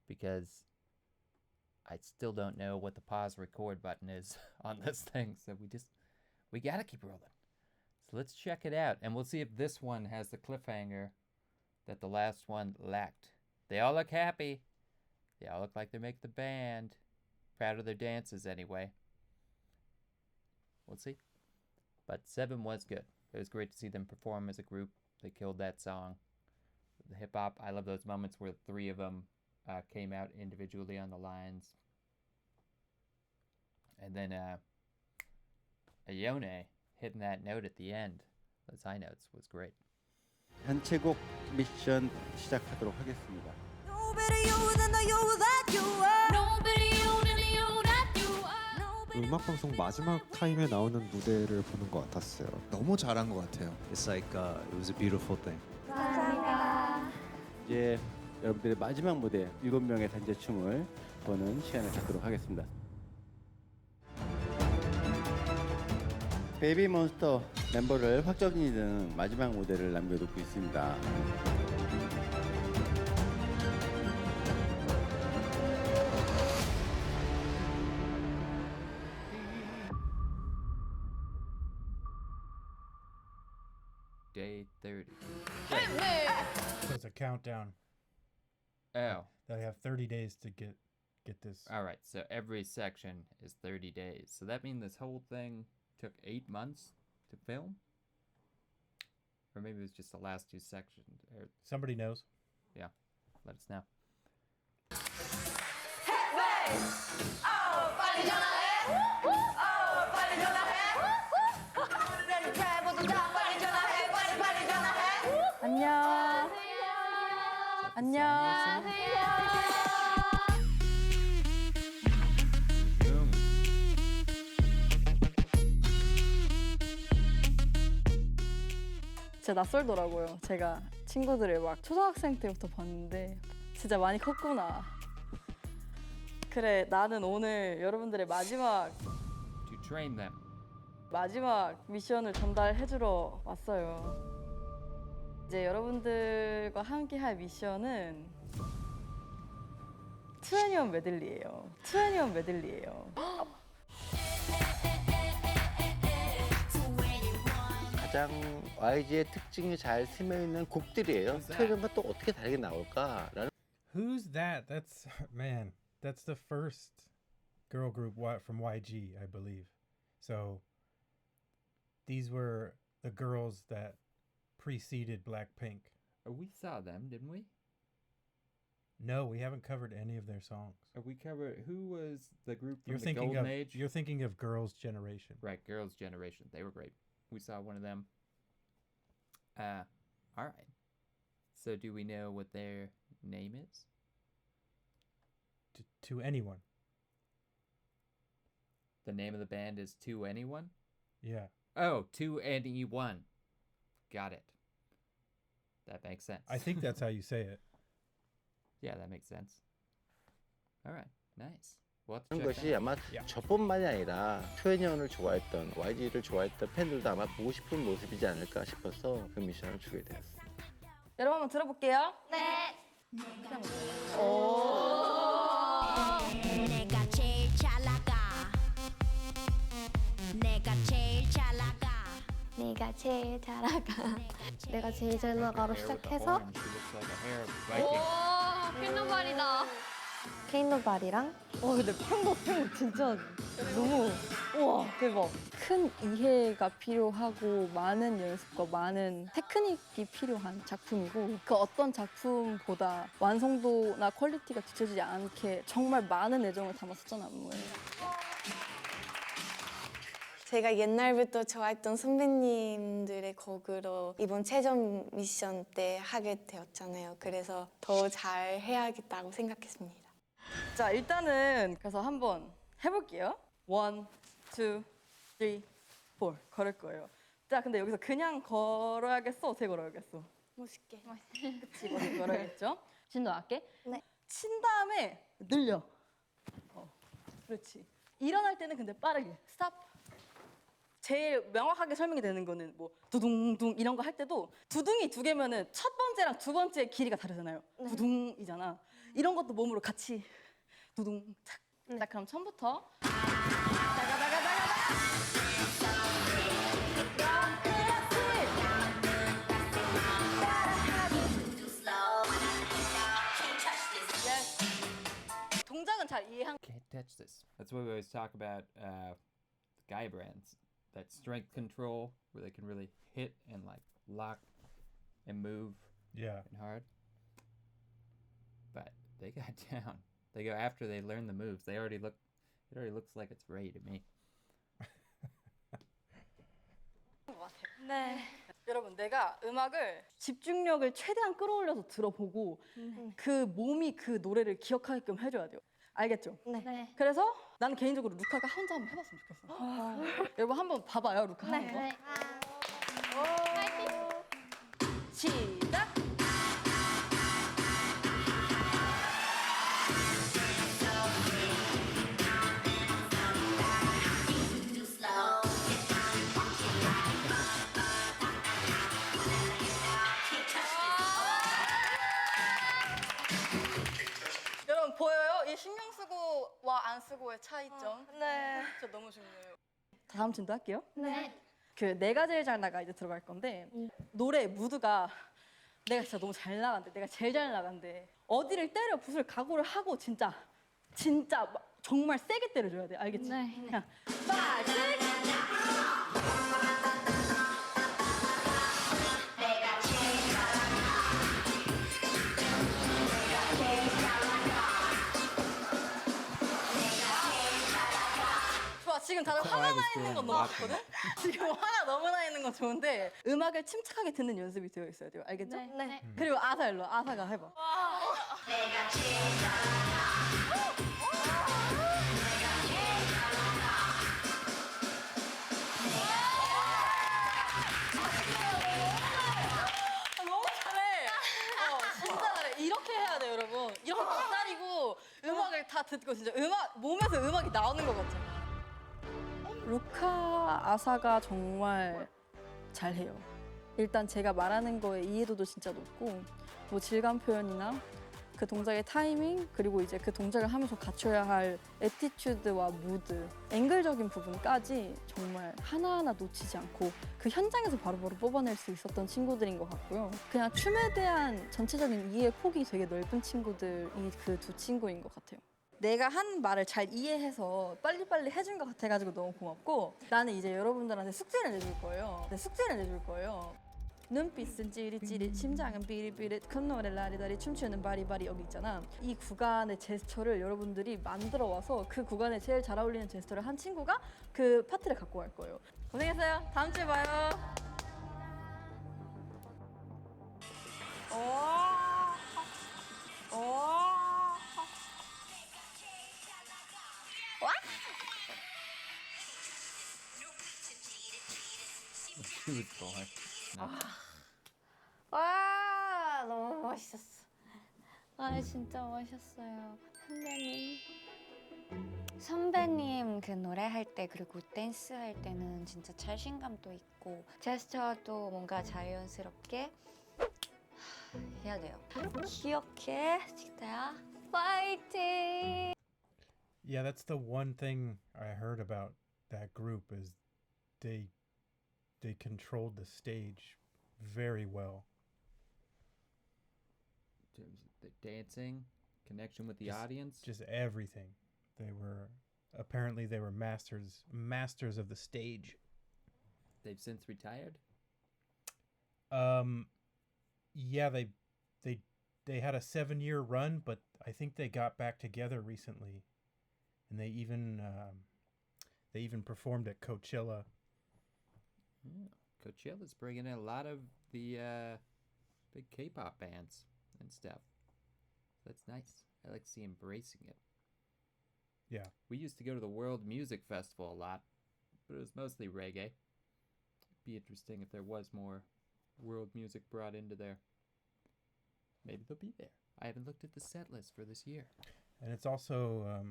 because I still don't know what the pause record button is on this thing. So we got to keep rolling. So let's check it out. And we'll see if this one has the cliffhanger that the last one lacked. They all look happy. They all look like they make the band. Proud of their dances anyway. We'll see. But 7 was good. It was great to see them perform as a group. They killed that song. The hip-hop, I love those moments where 3 of them came out individually on the lines. And then Ayone hitting that note at the end, those high notes, was great. 단체곡 미션 시작하도록 하겠습니다. 음악 방송 마지막 타임에 나오는 무대를 보는 것 같았어요. 너무 잘한 것 같아요. It's like it was a beautiful thing. 감사합니다. 이제 여러분들의 마지막 무대 7명의 단체춤을 보는 시간을 갖도록 하겠습니다. 베이비몬스터 멤버를 확정이 되는 마지막 무대를 남겨놓고 있습니다. Day 30. So it's a countdown. Oh. They have 30 days to get this. All right, so every section is 30 days. So that means this whole thing took 8 months to film? Or maybe it was just the last 2 sections. Or... Somebody knows. Yeah, let us know. 안녕. 안녕. 진짜 낯설더라고요. 제가 친구들을 막 초등학생 때부터 봤는데 진짜 많이 컸구나. 그래, 나는 오늘 여러분들의 To train them. 마지막 미션을 전달해주러 왔어요. 이제 여러분들과 함께 할 미션은 2NE1 메들리예요. 2NE1 메들리예요. 가장 YG의 특징이 잘 스며있는 곡들이에요. 트레이너가 또 어떻게 다르게 나올까라는. Who's that? That's man. That's the first girl group from YG, I believe. So these were the girls that preceded Blackpink. We saw them, didn't we? No, we haven't covered any of their songs. We covered who was the group from You're the thinking Golden of Age? You're thinking of Girls' Generation. Right, Girls' Generation. They were great. We saw one of them. All right. So do we know what their name is? To anyone. The name of the band is 2NE1? Yeah. Oh, 2NE1. Got it. That makes sense. I think that's how you say it. Yeah, that makes sense. All right, nice. 그런 것이 아마 저뿐만이 아니라 2NE1을 좋아했던 YG를 좋아했던 팬들도 아마 보고 싶은 모습이지 않을까 싶어서 그 미션을 주게 되었습니다. 여러분 한번 들어볼게요. 네. 내가 제일 잘 나가. 내가 제일 잘 나가. 내가 제일 잘 나가. 내가 제일 잘 나가로 시작해서 오, 핀노발이다. 케이노발이랑 근데 팬곡 진짜 너무 우와 대박. 큰 이해가 필요하고 많은 연습과 많은 테크닉이 필요한 작품이고 그 어떤 작품보다 완성도나 퀄리티가 뒤처지지 않게 정말 많은 애정을 담았었잖아 안무에. 제가 옛날부터 좋아했던 선배님들의 곡으로 이번 최종 미션 때 하게 되었잖아요. 그래서 더 잘 해야겠다고 생각했습니다. 자 일단은 그래서 한번 해볼게요. 1, 2, 3, 4 걸을 거예요. 자 근데 여기서 그냥 걸어야겠어? 어떻게 걸어야겠어? 멋있게. 그치 멋있게 걸어야겠죠? 진도 할게. 네. 친 다음에 늘려. 그렇지. 일어날 때는 근데 빠르게 스탑. 제일 명확하게 설명이 되는 거는 뭐 두둥둥 이런 거 할 때도 두둥이 2개면은 첫 번째랑 2번째 길이가 다르잖아요. 네. 두둥이잖아. 이런 것도 몸으로 같이 두둥 착. 자 그럼 처음부터 동작은 잘 이해한. Can't touch this. That's what we always talk about the guy brands. That strength control where they can really hit and like lock and move and hard. But they got down. They go after they learn the moves. It already looks like it's ready to me. 네. 여러분 내가 음악을 집중력을 최대한 끌어올려서 들어보고 그 몸이 그 노래를 기억하게끔 해줘야 돼요. 알겠죠? 네. 그래서 나는 개인적으로 루카가 혼자 한번 해봤으면 좋겠어. 여러분 한번 봐봐요 루카 하는 거. 네. 시작. 여러분 보여요? 이 신경 쓰고와 안 쓰고의 차이점. 네. 저 너무 중요해요. 다음 진도 할게요. 네. 그 내가 제일 잘 나가 이제 들어갈 건데 노래 무드가 내가 진짜 너무 잘 나간대. 내가 제일 잘 나간대. 어디를 때려 부술 각오를 하고 진짜 정말 세게 때려줘야 돼. 알겠지? 네. 그냥 5, 6. 좋아, 지금 다들 화가 나 있는 건 너무 좋거든? 지금 화가 너무 나 있는 건 좋은데 음악을 침착하게 듣는 연습이 되어 있어야 돼요. 알겠죠? 네. 그리고 아사 일로 아사가 해봐. 너무 잘해. 진짜 잘해. 이렇게 해야 돼요, 여러분. 이렇게 기다리고 음악을 다 듣고 진짜 몸에서 음악이 나오는 것 같잖아. 루카 아사가 정말 잘해요. 일단 제가 말하는 거에 이해도도 진짜 높고 뭐 질감 표현이나 그 동작의 타이밍 그리고 이제 그 동작을 하면서 갖춰야 할 애티튜드와 무드, 앵글적인 부분까지 정말 하나하나 놓치지 않고 그 현장에서 바로바로 뽑아낼 수 있었던 친구들인 것 같고요. 그냥 춤에 대한 전체적인 이해 폭이 되게 넓은 친구들이 그 두 친구인 것 같아요. 내가 한 말을 잘 이해해서 빨리빨리 해준 것 같아가지고 너무 고맙고 나는 이제 여러분들한테 숙제를 내줄 거예요. 눈빛은 찌릿찌릿, 심장은 비릿비릿, 콧노래 라리라리, 춤추는 바리바리 여기 있잖아. 이 구간의 제스처를 여러분들이 만들어 와서 그 구간에 제일 잘 어울리는 제스처를 한 친구가 그 파트를 갖고 갈 거예요. 고생했어요. 다음 주에 봐요. She was going. 와 너무 멋있었어. 아 진짜 멋있었어요. 선배님 그 노래할 때 그리고 댄스 할 때는 진짜 자신감도 있고 제스처도 뭔가 자연스럽게 해야 돼요. 기억해, 식다야. 파이팅! Yeah, that's the one thing I heard about that group is they controlled the stage very well. In terms of the dancing, connection with the audience, just everything. They were masters of the stage. They've since retired. Yeah, they had a 7-year run, but I think they got back together recently, and they even performed at Coachella. Yeah. Coachella's bringing in a lot of the big K-pop bands and stuff. That's nice. I like to see embracing it. Yeah. We used to go to the World Music Festival a lot, but it was mostly reggae. It'd be interesting if there was more world music brought into there. Maybe they'll be there. I haven't looked at the set list for this year. And it's also,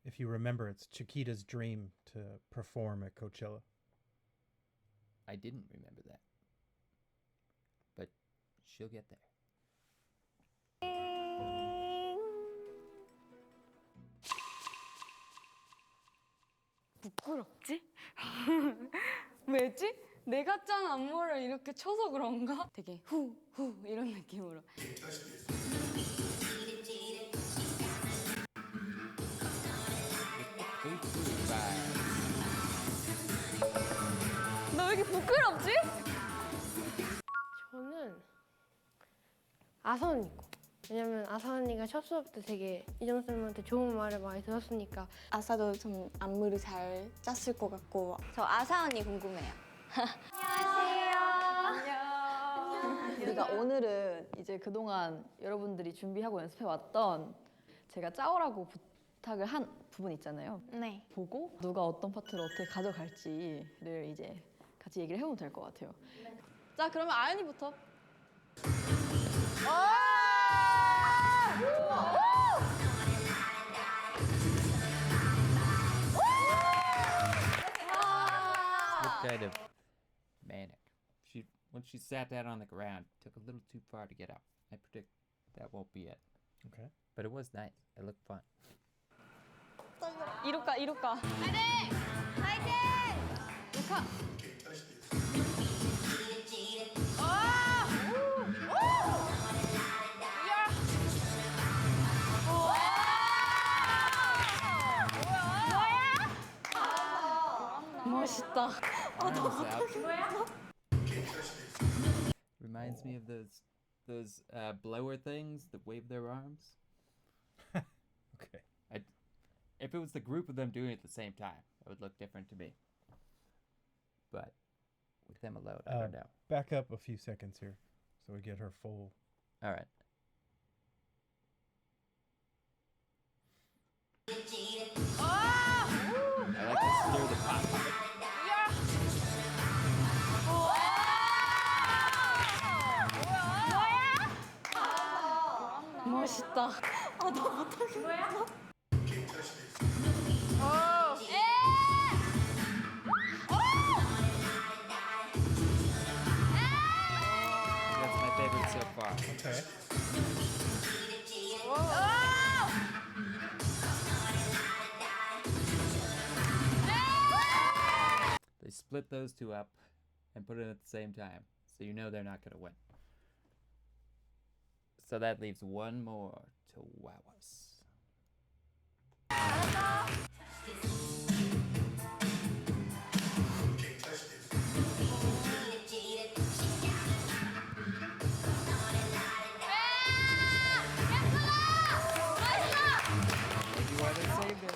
if you remember, it's Chiquita's dream to perform at Coachella. I didn't remember that. But she'll get there. 부끄럽지? 왜지? 내가 짠 안무를 이렇게 쳐서 그런가? 되게 후 이런 느낌으로. 너 왜 이렇게 부끄럽지? 저는 아사 언니 거. 왜냐면 아사 언니가 첫 수업 때 되게 이정 쌤한테 좋은 말을 많이 들었으니까. 아사도 좀 안무를 잘 짰을 것 같고. 저 아사 언니 궁금해요. 안녕. 우리가 오늘은 이제 그동안 여러분들이 준비하고 연습해왔던 제가 짜오라고 부탁을 한 부분 있잖아요. 네. 보고 누가 어떤 파트를 어떻게 가져갈지를 이제 같이 얘기를 해보면 될 것 같아요. 자, 그러면 아연이부터. Kind of manic. Once she sat down on the ground, took a little too far to get up. I predict that won't be it. Okay. But it was nice. It looked fun. 이루까. 파이팅! 파이팅! 루카. 멋있다. 아, 나 못하겠어. Reminds me of those blower things that wave their arms. Okay. If it was the group of them doing it at the same time, it would look different to me. But with them alone, I don't know. Back up a few seconds here, so we get her full. All right. I like to stir the pot. 멋있다. 아, 나 못하겠어. That's my favorite so far. Okay. They split those two up and put it at the same time, so you know they're not going to win. So that leaves one more to wow us. Maybe why they saved it.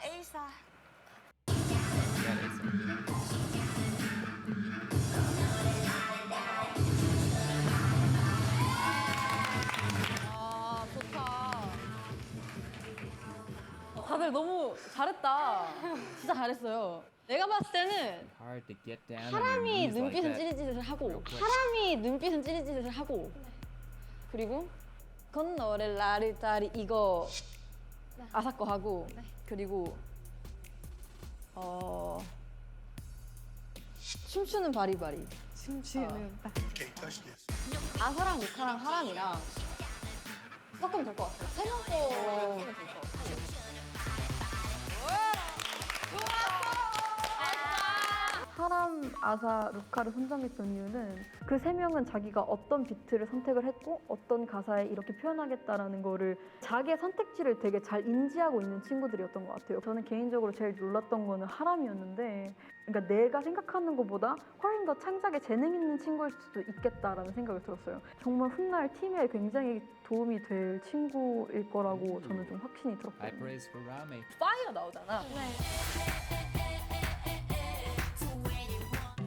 A사. Yeah, they saved it. 아, 좋다. 다들 너무 잘했다. 진짜 잘했어요. 내가 봤을 때는 Hard to get down on your 사람이 knees like 눈빛은 that. 찌릿찌릿을 하고 Real quick. 사람이 눈빛은 찌릿찌릿을 하고 그리고 건너를 나를 따리 이거 아사 거 하고 그리고 춤추는 바리바리 춤추는 아사랑 루카랑 하람이랑 섞으면 될 것 같아요. 세 명 거 섞으면 될 것 같아요. 하람, 아사, 루카를 선정했던 이유는 그 세 명은 자기가 어떤 비트를 선택을 했고 어떤 가사에 이렇게 표현하겠다라는 거를 자기의 선택지를 되게 잘 인지하고 있는 친구들이었던 것 같아요. 저는 개인적으로 제일 놀랐던 거는 하람이었는데 그러니까 내가 생각하는 것보다 훨씬 더 창작에 재능 있는 친구일 수도 있겠다라는 생각이 들었어요. 정말 훗날 팀에 굉장히 도움이 될 친구일 거라고 저는 좀 확신이 I 들었거든요. praise for Rami. 파이어 나오잖아.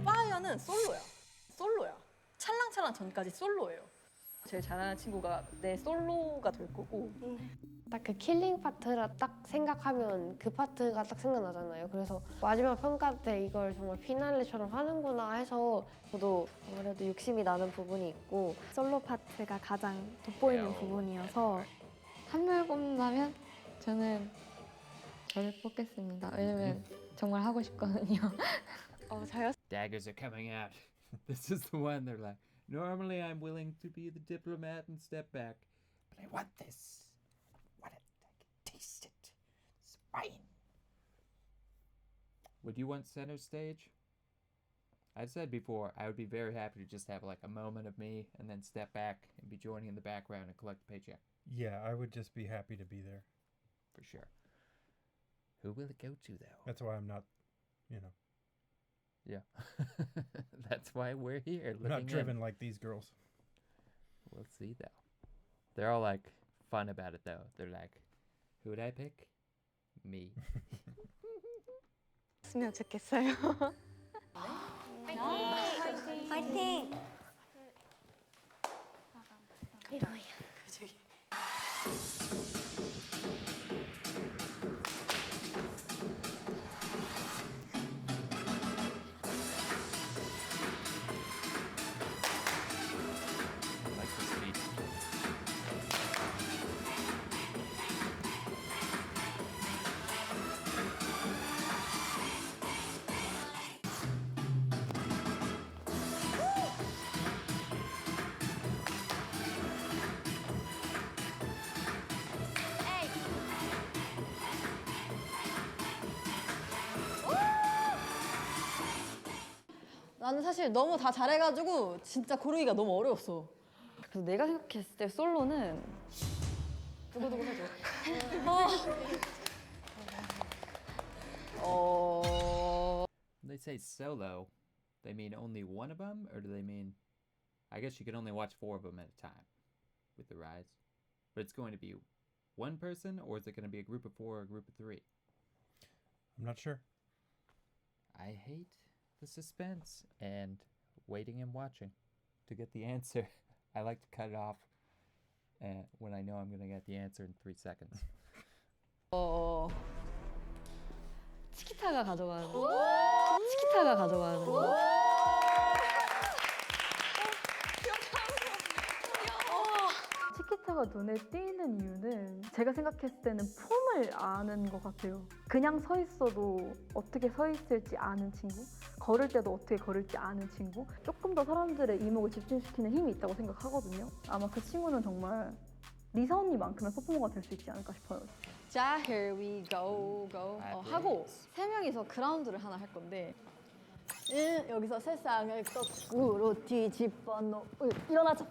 파이어는 솔로야. 찰랑찰랑 전까지 솔로예요. 제일 잘하는 친구가 내 솔로가 될 거고. 딱 그 킬링 파트라 딱 생각하면 그 파트가 딱 생각나잖아요. 그래서 마지막 평가 때 이걸 정말 피날레처럼 하는구나 해서 저도 아무래도 욕심이 나는 부분이 있고 솔로 파트가 가장 돋보이는 부분이어서 한 명 뽑는다면 저는 저를 뽑겠습니다. 왜냐면 정말 하고 싶거든요. Daggers are coming out. This is the one they're like, normally I'm willing to be the diplomat and step back, but I want this. I want it. I can taste it. It's mine. Would you want center stage? I've said before, I would be very happy to just have like a moment of me and then step back and be joining in the background and collect the paycheck. Yeah, I would just be happy to be there. For sure. Who will it go to though? That's why I'm not, Yeah. That's why we're here. I'm not looking driven in. like these girls. We'll see though. They're all like fun about it though. They're like, who would I pick? Me. 했으면 좋겠어요. 파이팅! Like this beat. 나는 사실 너무 다 잘해가지고 진짜 고르기가 너무 어려웠어. 그래서 내가 생각했을 때 솔로는 두고두고 해줘. say solo, they mean only one of them, or do they mean? I guess you can only watch 4 of them at a time with the rise, but it's going to be one person, or is it going to be a group of 4 or a group of 3? I'm not sure. I hate the suspense and waiting and watching to get the answer. I like to cut it off when I know I'm going to get the answer in 3 seconds. 치키타가 가져가는 치키타가 가져가는 치키타가 눈에 띄는 이유는 제가 생각했을 때는 폼을 아는 것 같아요. 그냥 서 있어도 어떻게 서 있을지 아는 친구, 걸을 때도 어떻게 걸을지 아는 친구, 조금 더 사람들의 이목을 집중시키는 힘이 있다고 생각하거든요. 아마 그 친구는 정말 리사 언니만큼의 퍼포머가 될 수 있지 않을까 싶어요. 자, here we go, 하고 3명이서 그라운드를 하나 할 건데 여기서 세상을 거꾸로 뒤집어 놓 일어나자.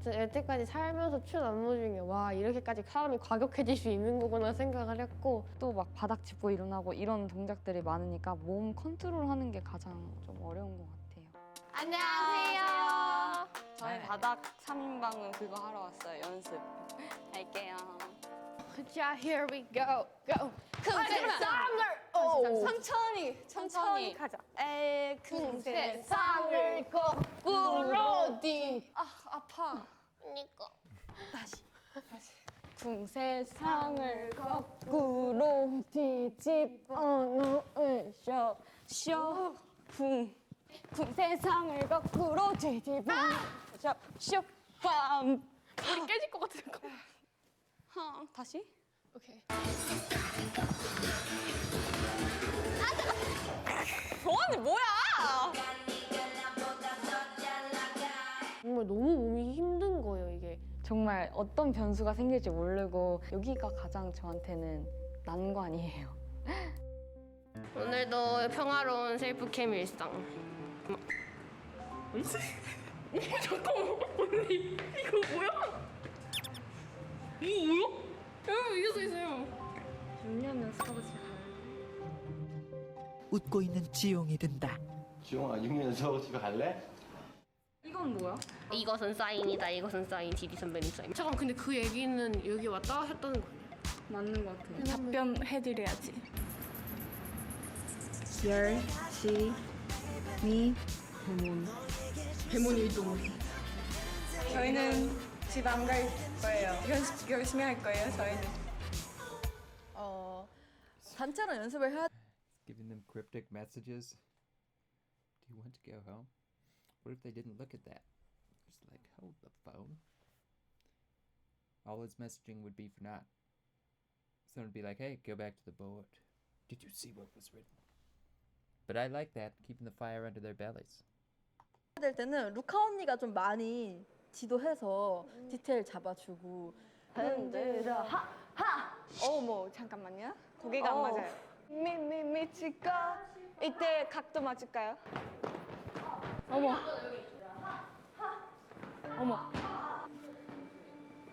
여태까지 살면서 춘 안무 중에 와 이렇게까지 사람이 과격해질 수 있는 거구나 생각을 했고 또 막 바닥 짚고 일어나고 이런 동작들이 많으니까 몸 컨트롤하는 게 가장 좀 어려운 것 같아요. 안녕하세요. 저희 바닥 3인방은 그거 하러 왔어요. 연습. 할게요. 자, here we go, go. 천천히 가자. 큰 세상을 거꾸로 아파. 그러니까. 다시. 세상을 거꾸로 뒤집어 놓으셔. 세상을 거꾸로 뒤집어 놓으셔. 우리 깨질 것 같으니까. 다시? 오케이. 조언이 뭐야? 정말 너무 몸이 힘든 거예요, 이게. 정말 어떤 변수가 생길지 모르고 여기가 가장 저한테는 난관이에요. 오늘도 평화로운 셀프캠 일상. 잠깐만, 언니 이거 뭐야? 이거 뭐야? 여러분 이게 써 있어요. 6년 연습하고 집에 웃고 있는 지용이 든다. 지용아 6년 연습하고 집에 갈래? 이건 뭐야? 이것은 사인이다. 이것은 사인. 디디 선배님 사인. 잠깐 근데 그 얘기는 여기 왔다 했다는 거 아니야? 맞는 것 같아요. 답변해드려야지. 열심히 배몬 일동. 저희는 집 안 갈 거예요. 연습 열심히 할 거예요. 저희는. 단체로 연습을 해야 Giving them cryptic messages. Do you want to go home? What if they didn't look at that? Just like, hold the phone. All his messaging would be for naught. Someone would be like, hey, go back to the board. Did you see what was written? But I like that, keeping the fire under their bellies. 될 때는 루카 언니가 좀 많이 지도해서 디테일 잡아주고 흔들어 하하 어머 잠깐만요. 고개가 안 맞아요. 미치까 이때 각도 맞을까요? 어머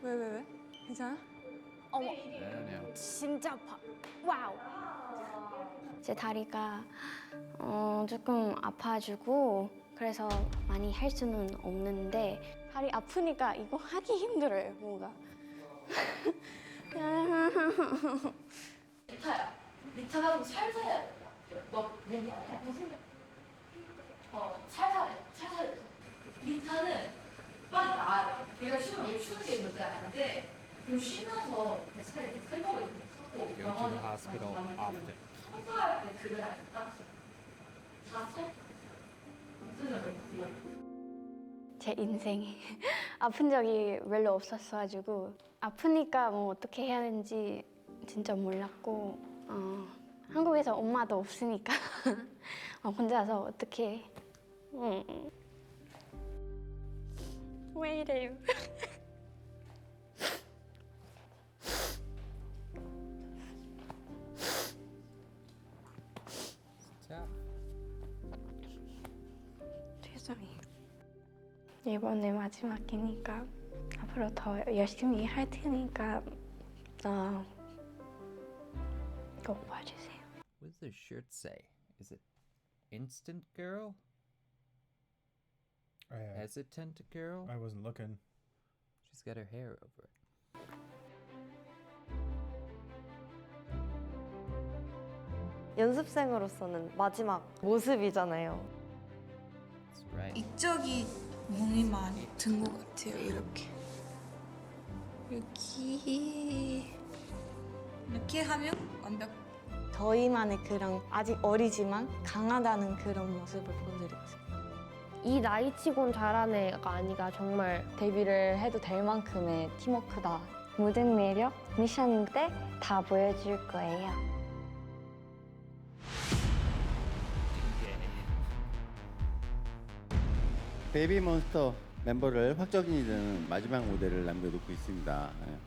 왜? 괜찮아? 어머. I don't know. 진짜 아파. 와우. 제 다리가 조금 아파가지고 그래서 많이 할 수는 없는데 다리 아프니까 이거 하기 힘들어요 뭔가. 리타가 좀 살살 해야 돼. 너 몸이 무슨 살살 리타는 빨리 나와야 돼. 얘가 쉬는 게 문제가 아닌데 좀 쉬면서 살이 이렇게 클먹을 Go to the hospital often. 청소할 때 그래야 된다. 자서 제 인생에 아픈 적이 별로 없었어가지고 아프니까 뭐 어떻게 해야 하는지 진짜 몰랐고 한국에서 엄마도 없으니까 혼자서 어떻게 왜 이래요? 죄송해요. 이번에 마지막이니까 앞으로 더 열심히 할 테니까 꼭 봐주세요. What does the shirt say? Is it instant girl? Hesitant girl? I wasn't looking. She's got her hair over it. 연습생으로서는 마지막 모습이잖아요. That's right. 이쪽이 몸이 많이 든 것 같아요. 이렇게 이렇게 하면 완벽. 저희만의 그런 아직 어리지만 강하다는 그런 모습을 보여드리고 싶어요. 이 나이치곤 잘하는 애가 아니가 정말 데뷔를 해도 될 만큼의 팀워크다. 모든 매력 미션 때 다 보여줄 거예요. 베이비몬스터 멤버를 확정이 되는 마지막 무대를 남겨놓고 있습니다. 예.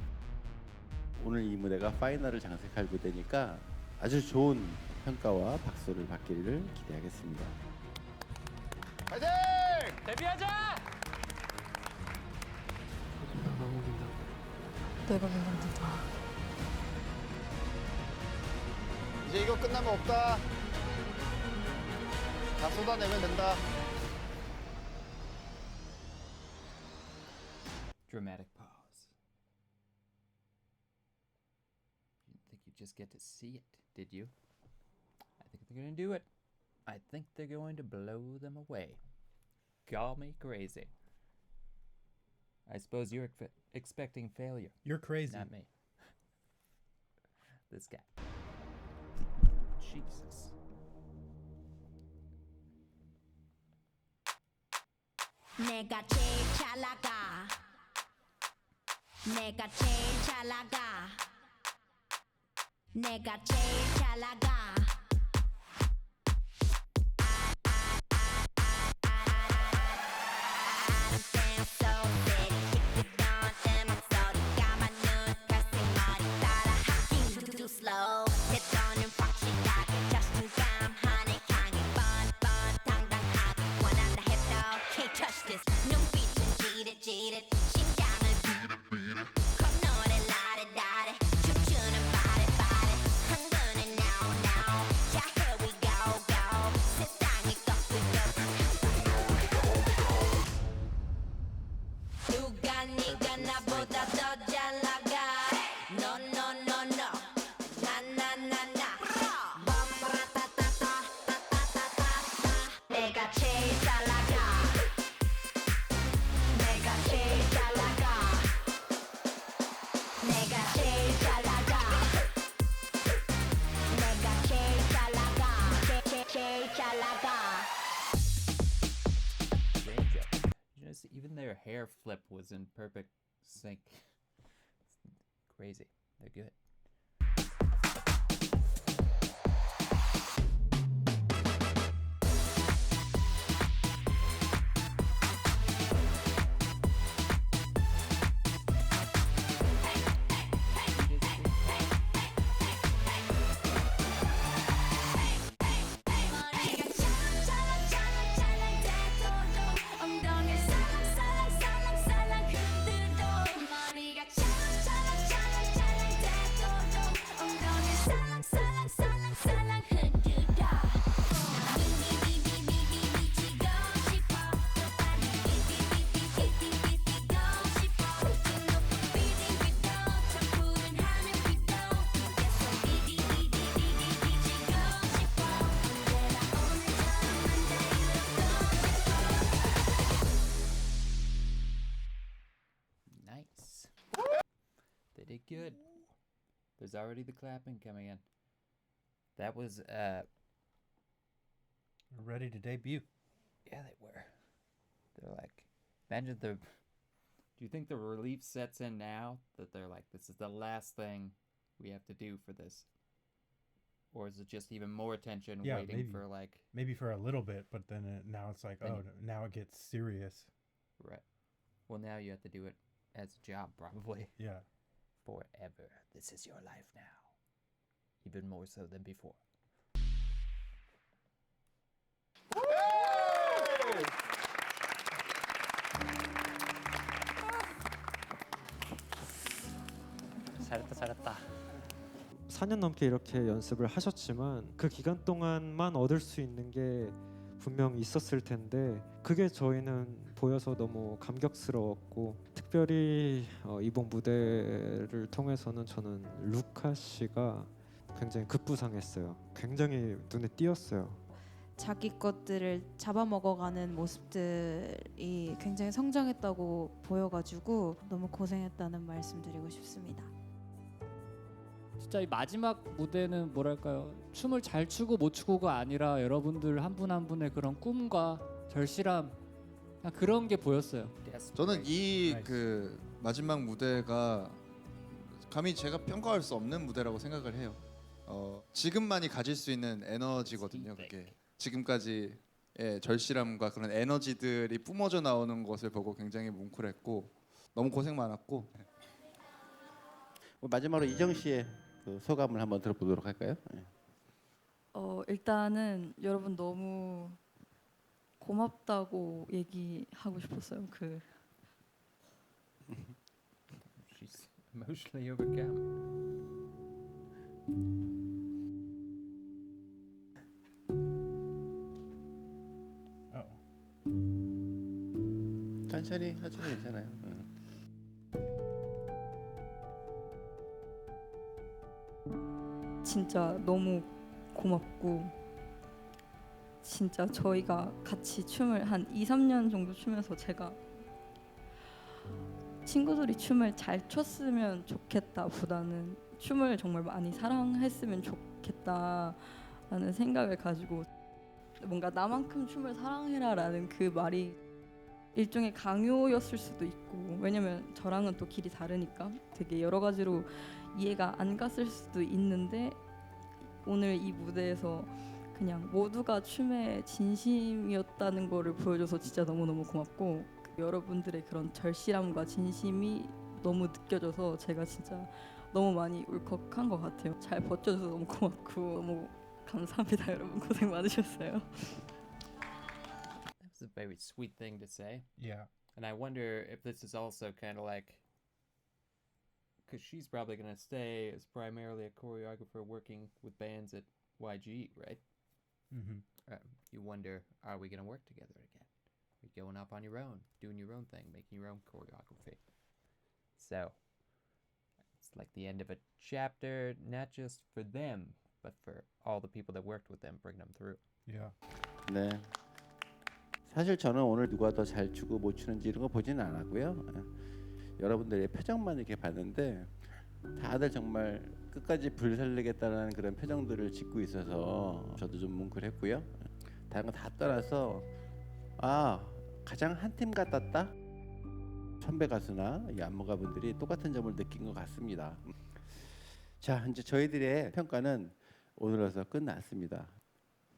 오늘 이 무대가 파이널을 장식할 무대니까 아주 좋은 평가와 박수를 받기를 기대하겠습니다. 파이팅! 데뷔하자! 내가 긴장된다. 이제 이거 끝나면 없다. 다 쏟아내면 된다. Dramatic pause. You didn't think you'd just get to see it, did you? I think they're gonna do it. I think they're going to blow them away. Call me crazy. I suppose you're expecting failure. You're crazy. Not me. This guy. Jesus. 내가 제일 잘 나가. 내가 제일 잘 나가. 내가 제일 잘 나가. Slow, 대전은 확실하게 자신감하네 강해 뻔뻔당당하게 원한다 해도 can't touch this 눈빛은 지릿지릿 심장은 비릿비릿 콧노래 라레라레 춤추는 바레바레 흥분은 now now 자 here we go go 세상이 꺾이고 누가 네가 나보다 더 잘 나가 No no no no 내가 제일 잘 나가. 내가 제일 잘 나가. 내가 제일 잘 나가. 내가 제일 잘 나가. 제일 잘 나가. You notice even their hair flip was in perfect sync. Crazy. They're good. Nice. They did good. There's already the clapping coming in. That was ready to debut. Yeah, they were. They're like, imagine the. Do you think the relief sets in now that they're like, this is the last thing we have to do for this? Or is it just even more tension waiting maybe, for like. Maybe for a little bit, but then now it's like, Then now it gets serious. Right. Well, now you have to do it as a job, probably. Yeah. Forever. This is your life now. Even more so than before. 잘했다. 4년 넘게 이렇게 연습을 하셨지만 그 기간 동안만 얻을 수 있는 게 분명 있었을 텐데 그게 저희는 보여서 너무 감격스러웠고 특별히 이번 무대를 통해서는 저는 루카 씨가 굉장히 급부상했어요. 굉장히 눈에 띄었어요. 자기 것들을 잡아먹어가는 모습들이 굉장히 성장했다고 보여가지고 너무 고생했다는 말씀드리고 싶습니다. 진짜 이 마지막 무대는 뭐랄까요? 춤을 잘 추고 못 추고가 아니라 여러분들 한 분 한 분의 그런 꿈과 절실함 그냥 그런 게 보였어요. 저는 이 그 마지막 무대가 감히 제가 평가할 수 없는 무대라고 생각을 해요. 지금만이 가질 수 있는 에너지거든요. 그게 지금까지의 절실함과 그런 에너지들이 뿜어져 나오는 것을 보고 굉장히 뭉클했고 너무 고생 많았고. 마지막으로 이정 씨의 그 소감을 한번 들어보도록 할까요? 일단은 여러분 너무 고맙다고 얘기하고 싶었어요. She's emotionally overcome. 천천히 하셔도 괜찮아요. 진짜 너무 고맙고 진짜 저희가 같이 춤을 한 2, 3년 정도 추면서 제가 친구들이 춤을 잘 췄으면 좋겠다 보다는 춤을 정말 많이 사랑했으면 좋겠다라는 생각을 가지고 뭔가 나만큼 춤을 사랑해라 라는 그 말이 일종의 강요였을 수도 있고 왜냐면 저랑은 또 길이 다르니까 되게 여러 가지로 이해가 안 갔을 수도 있는데 오늘 이 무대에서 그냥 모두가 춤에 진심이었다는 거를 보여줘서 진짜 너무너무 고맙고 여러분들의 그런 절실함과 진심이 너무 느껴져서 제가 진짜 너무 많이 울컥한 것 같아요. 잘 버텨줘서 너무 고맙고 너무 감사합니다. 여러분 고생 많으셨어요. That was a very sweet thing to say. Yeah. And I wonder if this is also kind of like, because she's probably going to stay as primarily a choreographer working with bands at YG, right? Mm-hmm. You wonder, are we going to work together again? Are you going up on your own, doing your own thing, making your own choreography? So, it's like the end of a chapter, not just for them, but for all the people that worked with them, bring them through. Yeah. 네. 사실 저는 오늘 누가 더 잘 추고 못 추는지 이런 거 보지는 않았고요. 여러분들의 표정만 이렇게 봤는데 다들 정말 끝까지 불살리겠다는 그런 표정들을 짓고 있어서 저도 좀 뭉클했고요. 다른 거 다 떠나서 가장 한 팀 같았다. 선배 가수나 이 안무가분들이 똑같은 점을 느낀 것 같습니다. 자, 이제 저희들의 평가는 오늘로서 끝났습니다.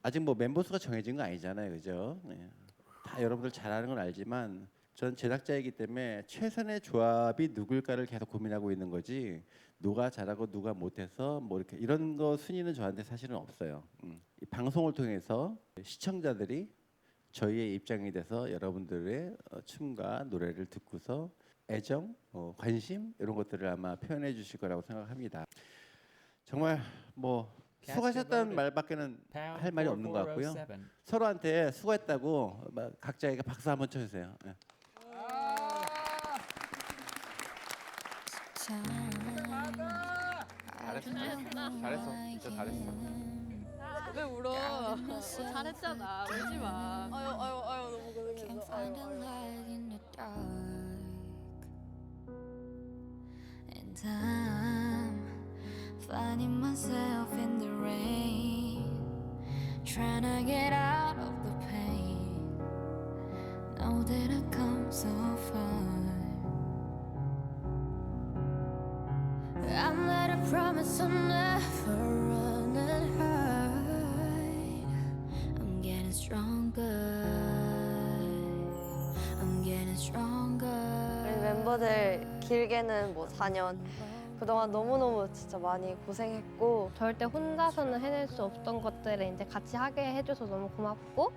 아직 뭐 멤버 수가 정해진 거 아니잖아요, 그죠? 네. 다 여러분들 잘 아는 건 알지만 전 제작자이기 때문에 최선의 조합이 누굴까를 계속 고민하고 있는 거지 누가 잘하고 누가 못해서 뭐 이렇게 이런 거 순위는 저한테 사실은 없어요. 이 방송을 통해서 시청자들이 저희의 입장이 돼서 여러분들의 춤과 노래를 듣고서 애정, 관심 이런 것들을 아마 표현해 주실 거라고 생각합니다. 정말 뭐 수고하셨다는 말밖에는 할 말이 없는 것 같고요. 서로한테 수고했다고 각자에게 박수 한번 쳐주세요. 네. 잘했어. 진짜 잘했어. 왜 울어? 잘했잖아. 울지 마. 아유 너무 고생했어. And I'm finding myself in the rain, trying to get out of the pain. Know that I've come so far. I'm not a promise I'll never run and hide. I'm getting stronger. I'm getting stronger. 우리 멤버들 길게는 뭐 4년 그동안 너무너무 진짜 많이 고생했고 절대 혼자서는 해낼 수 없던 것들을 이제 같이 하게 해줘서 너무 고맙고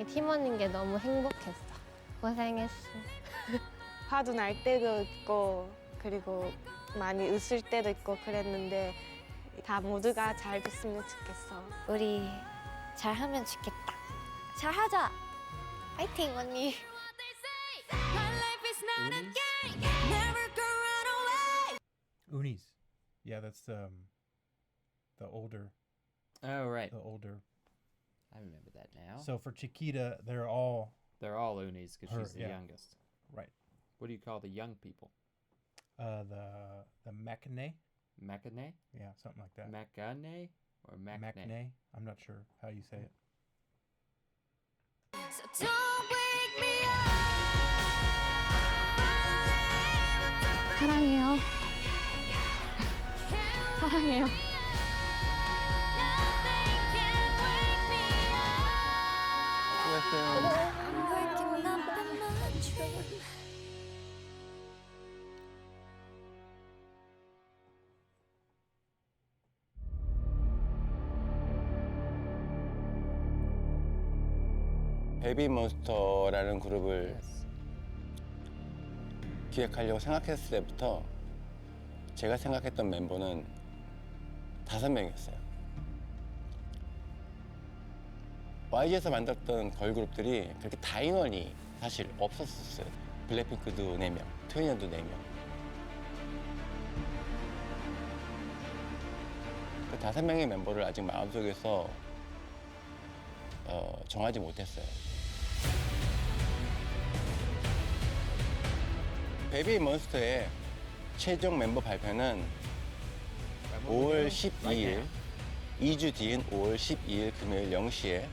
이 팀원인 게 너무 행복했어. 고생했어. 화도 날 때도 있고 그리고 많이 웃을 때도 있고 그랬는데 다 모두가 잘 됐으면 좋겠어. 우리 잘하면 좋겠다. 잘하자. 파이팅 언니. Unis. Yeah, that's the older. Oh right. The older. I remember that now. So for Chiquita, they're all unis because she's the yeah. youngest. Right. What do you call the young people? The Makane. Makane? Yeah, something like that. Makane or Makne? Makane. I'm not sure how you say it. So don't wake me 사랑해요. 사랑해요. 수고했어요. I'm waking up in my dream. 베이비몬스터라는 그룹을 기획하려고 생각했을 때부터 제가 생각했던 멤버는 5명이었어요. YG에서 만들었던 걸그룹들이 그렇게 다인원이 사실 없었었어요. 블랙핑크도 4명, 트윈년도 4명. 그 5명의 멤버를 아직 마음속에서 정하지 못했어요. 베이비몬스터의 최종 멤버 발표는 5월 12일, 2주 뒤인 5월 12일 금요일 0시에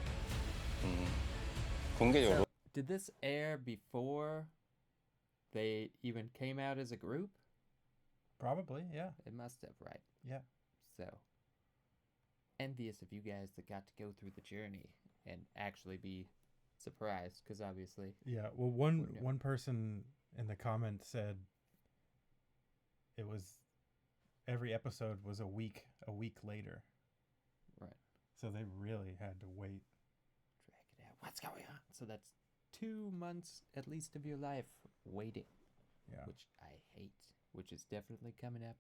공개적으로. Did this air before they even came out as a group? Probably, yeah. It must have, right? Yeah. So envious of you guys that got to go through the journey and actually be surprised, because obviously. Yeah. Well, one person in the comments said it was every episode was a week later. Right. So they really had to wait. Drag it out. What's going on? So that's 2 months at least of your life waiting. Yeah. Which I hate. Which is definitely coming up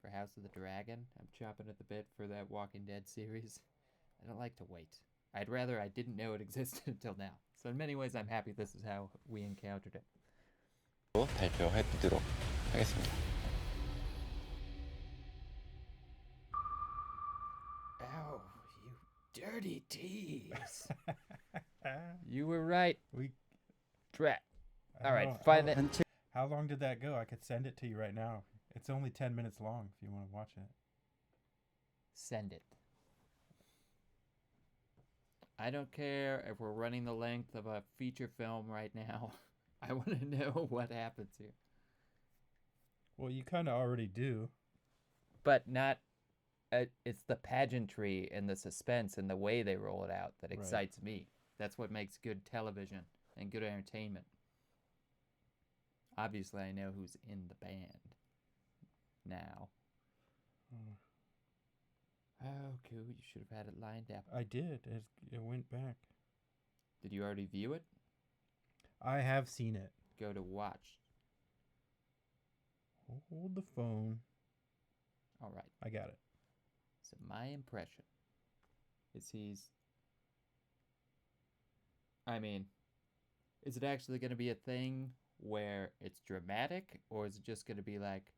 for House of the Dragon. I'm chopping at the bit for that Walking Dead series. I don't like to wait. I'd rather I didn't know it existed until now. So in many ways I'm happy this is how we encountered it. 발표해 드리도록 하겠습니다. Oh, you dirty tease. You were right. Drat. All right, find it. How long did that go? I could send it to you right now. It's only 10 minutes long if you want to watch it. Send it. I don't care if we're running the length of a feature film right now. I want to know what happens here. Well, you kind of already do. But not... it's the pageantry and the suspense and the way they roll it out that excites me. That's what makes good television and good entertainment. Obviously, I know who's in the band now. Oh, cool. You should have had it lined up. I did. It went back. Did you already view it? I have seen it. Go to watch. Hold the phone. All right. I got it. So my impression is I mean, is it actually going to be a thing where it's dramatic, or is it just going to be like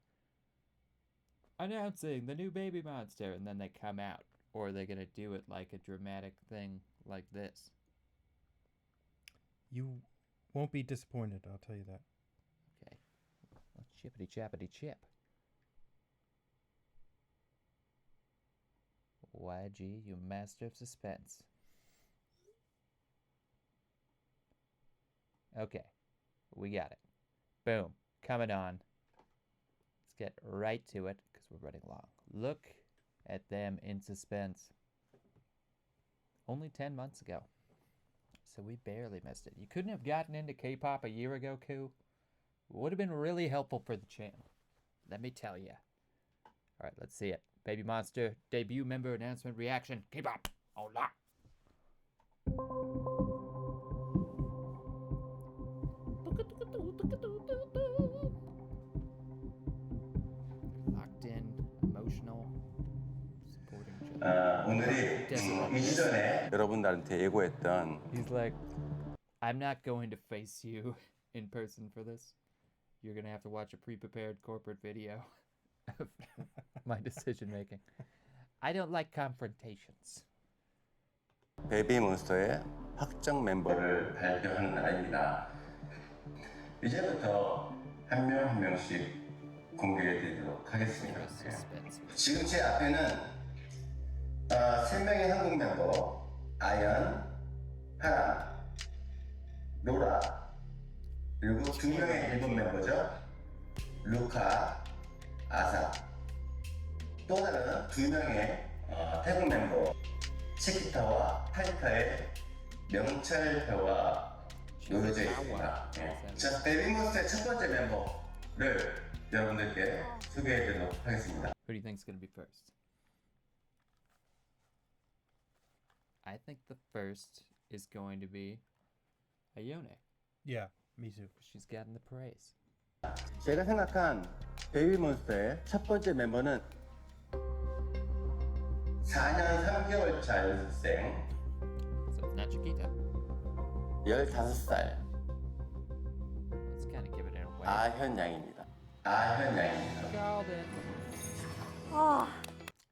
announcing the new Baby Monster and then they come out, or are they going to do it like a dramatic thing like this? You won't be disappointed, I'll tell you that. Okay. Well, chippity chappity chip. YG, you master of suspense. Okay, we got it. Boom, coming on. Let's get right to it because we're running long. Look at them in suspense. Only 10 months ago. So we barely missed it. You couldn't have gotten into K-pop a year ago, Ku. Would have been really helpful for the channel. Let me tell you. All right, let's see it. Baby Monster debut member announcement reaction. K-pop on lock. 오늘이 이 시전에 여러분들한테 예고했던 He's like, I'm not going to face you in person for this. You're gonna have to watch a pre-prepared corporate video of my decision making. I don't like confrontations. 베이비몬스터의 확정 멤버를 발표하는 날입니다. 이제부터 한 명 한 명씩 공개해 드리도록 하겠습니다. 지금 제 앞에는 3명의 한국 멤버 아연, 하람, 로라 그리고 2명의 일본 멤버죠. 루카, 아사 또 다른 2명의 태국 멤버 치키타와 타이카의 명찰표가 놓여져 있습니다. 자, 베이비몬스터의 첫 번째 멤버를 여러분들께 소개해드리도록 하겠습니다. Who do you think's gonna be first? I think the first is going to be Ayone. Yeah, me too. She's gotten the praise. 제가 생각한 베이비몬스터의 첫 번째 멤버는 4년 3개월 차 연습생 So it's not Chiquita. 15살 Let's kind of give it in a way. 아현 양입니다. 아현 양입니다. Called it. 아,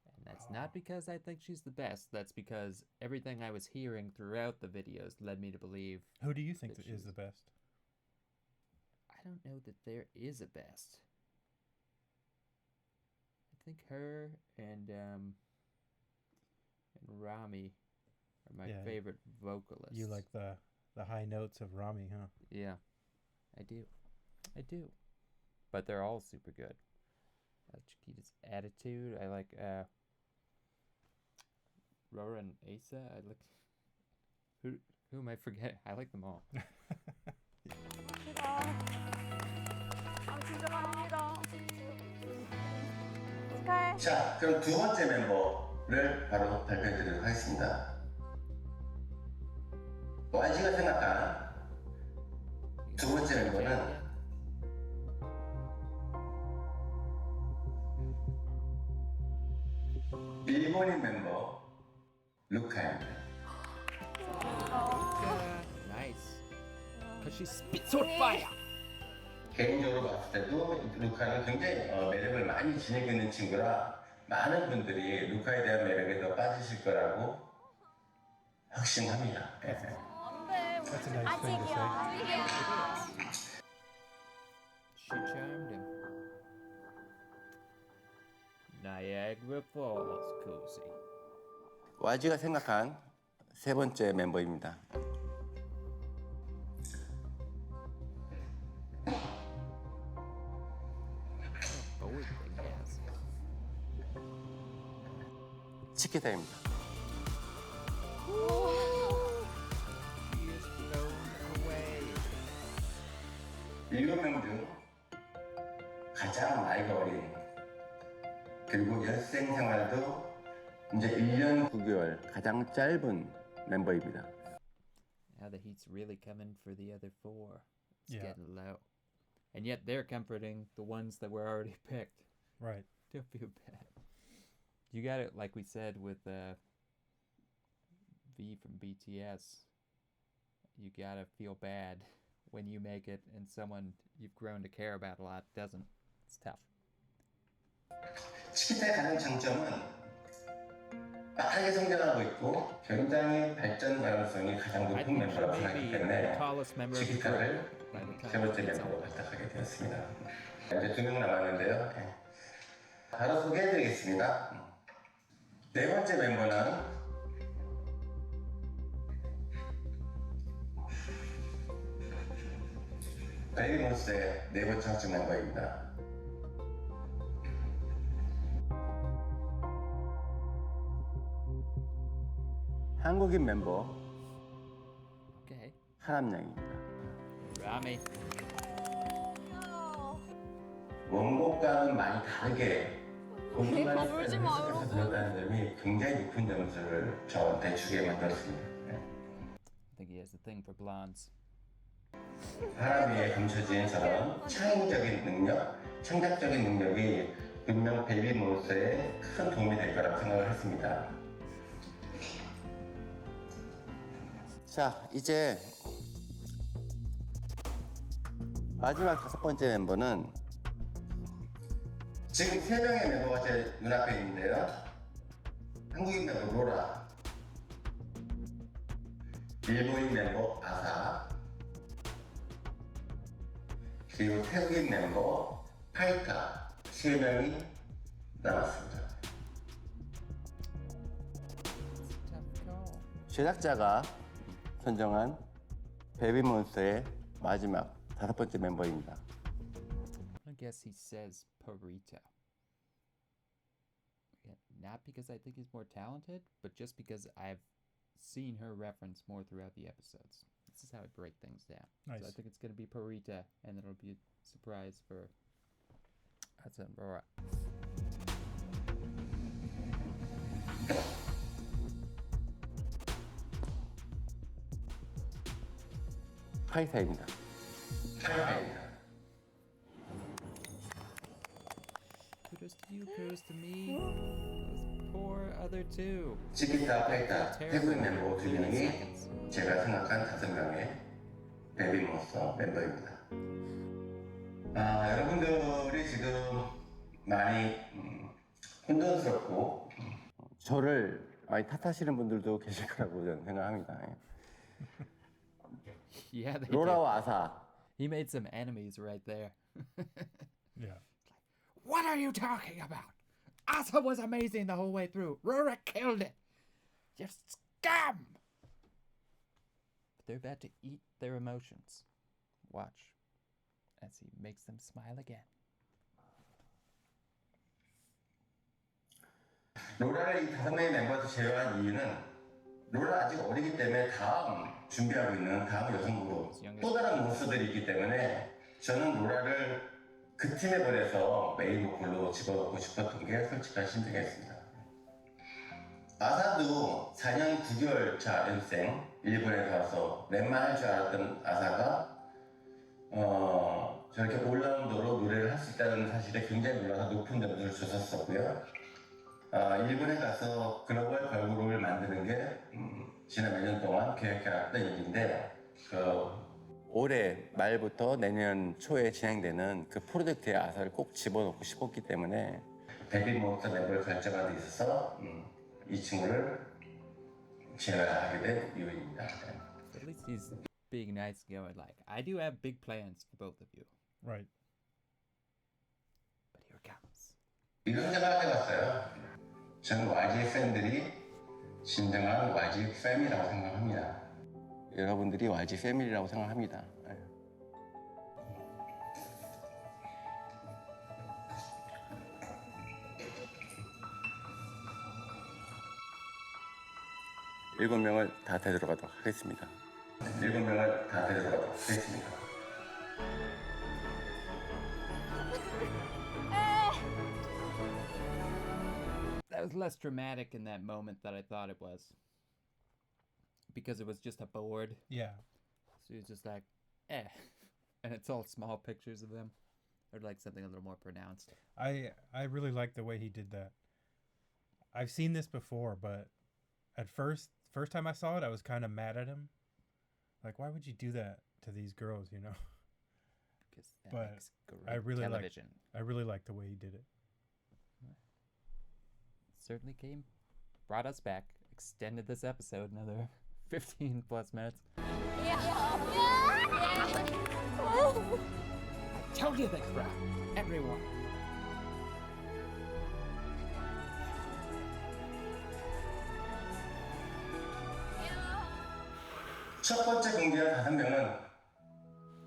And that's not because I think she's the best. That's because everything I was hearing throughout the videos led me to believe. Who do you think that is the best? I don't know that there is a best. I think her and Rami are my Yeah. favorite vocalists. You like the high notes of Rami, huh? Yeah, I do. I do. But they're all super good. Chiquita's attitude. I like Rora and Asa. I like who am I forgetting? I like them all. 아 진짜 감사합니다. 축하해. 자, 그럼 두 번째 멤버를 바로 발표해드리도록 하겠습니다. YG가 생각한 두 번째 멤버는 일본인 멤버 루카입니다. Nice. Cause she spits on fire. 개인적으로 봤을 때도 루카는 굉장히 매력을 많이 지니고 있는 친구라 많은 분들이 루카에 대한 매력에 더 빠지실 거라고 확신합니다. That's a nice thing to say. She charmed him. Niagara Falls, cozy. YG가 생각한 세 번째 멤버입니다. 치키타입니다. 일곱 명 중 가장 나이가 어린 그리고 연습생 생활도 이제 1년 9개월 가장 짧은 멤버입니다. Now the heat's really coming for the other four. It's Yeah. getting low. And yet they're comforting the ones that were already picked. Right. Don't feel bad. You got it, like we said with V from BTS. You gotta feel bad when you make it and someone you've grown to care about a lot doesn't. It's tough. 치키타의 가장 장점은 빠르게 성장하고 있고 굉장히 발전 가능성이 가장 높은 멤버라고 생각하기 때문에 치키타를 세 번째 멤버로 발탁하게 되었습니다. 이제 2명 남았는데요. 바로 소개해드리겠습니다. 네 번째 멤버는 베이비몬스터의 네 번째 확정 멤버입니다. 한국인 멤버 Okay. 하람양입니다. Rami. 원곡과는 많이 다르게 본인만의 울지 스타일을 마요. 해석해서 들었다는 점이 굉장히 높은 점수를 저한테 주게 만들었습니다. I think he has a thing for blondes. 하람이의 감춰진 저런 창의적인 능력, 창작적인 능력이 분명 베이비몬스터에 큰 도움이 될 거라고 생각을 했습니다. 자, 이제 마지막 5번째 멤버는 지금 3명의 멤버가 제 눈앞에 있는데요. 한국인 멤버 로라, 일본인 멤버 아사, 그리고 태국인 멤버 파이타 3명이 남았습니다. 제작자가 선정한 베이비몬스터의 마지막 5번째 멤버입니다. I guess he says Purita. Yeah, not because I think he's more talented, but just because I've seen her reference more throughout the episodes. This is how I break things down. Nice. So I think it's going to be Purita, and then it'll be a surprise for Aus and Ku. 파이타입니다. Kudos to you, kudos to me. Those poor other two. 치키타, 파이타, 태국인 멤버 2명이 제가 생각한 5명의 베이비몬스터 멤버입니다. 여러분들이 지금 많이 혼돈스럽고 저를 많이 탓하시는 분들도 계실 거라고 저는 생각합니다. Yeah, they 로라와 did. 아사. He made some enemies right there. Yeah. What are you talking about? Asa was amazing the whole way through. Rora killed it. You scum! But they're about to eat their emotions. Watch as he makes them smile again. 로라를 이 5명의 멤버에서 제외한 이유는 로라 아직 어리기 때문에 다음 준비하고 있는 다음 여성으로 또 다른 몬스터들이 있기 때문에 저는 로라를 그 팀에 보내서 메인 보컬로 집어넣고 싶었던 게 솔직한 심정이었습니다. 아사도 4년 9개월 차 연생, 일본에서 와서 랩만 할 줄 알았던 아사가 저렇게 올라운더로 노래를 할 수 있다는 사실에 굉장히 놀라서 높은 점수를 줬었었고요. 일본에 가서 글로벌 걸그룹을 만드는 게 지난 몇 년 동안 계획해왔던 일인데 올해 말부터 내년 초에 진행되는 그 프로젝트에 아사를 꼭 집어넣고 싶었기 때문에 베이비몬스터 멤버를 결정하는 데 있어서 이 친구를 제외하게 된 이유입니다. At least he's being nice and going like, I do have big plans for both of you. Right. But here it comes. 이런 생각을 해봤어요. 저는 YG 팬들이 진정한 YG 팬이라고 생각합니다. 여러분들이 YG 패밀리라고 생각합니다. 일곱 명을 다 데려가도록 하겠습니다. 7명을 다 데려가도록 하겠습니다. That was less dramatic in that moment than I thought it was. Because it was just a board. Yeah. So he was just like, eh. And it's all small pictures of them. Or like something a little more pronounced. I really like the way he did that. I've seen this before, but at first time I saw it, I was kind of mad at him. Like, why would you do that to these girls, you know? Because but I really like the way he did it. Certainly brought us back, extended this episode another 15 plus minutes. I told you they cried. Everyone. 첫 번째 공개한 5명은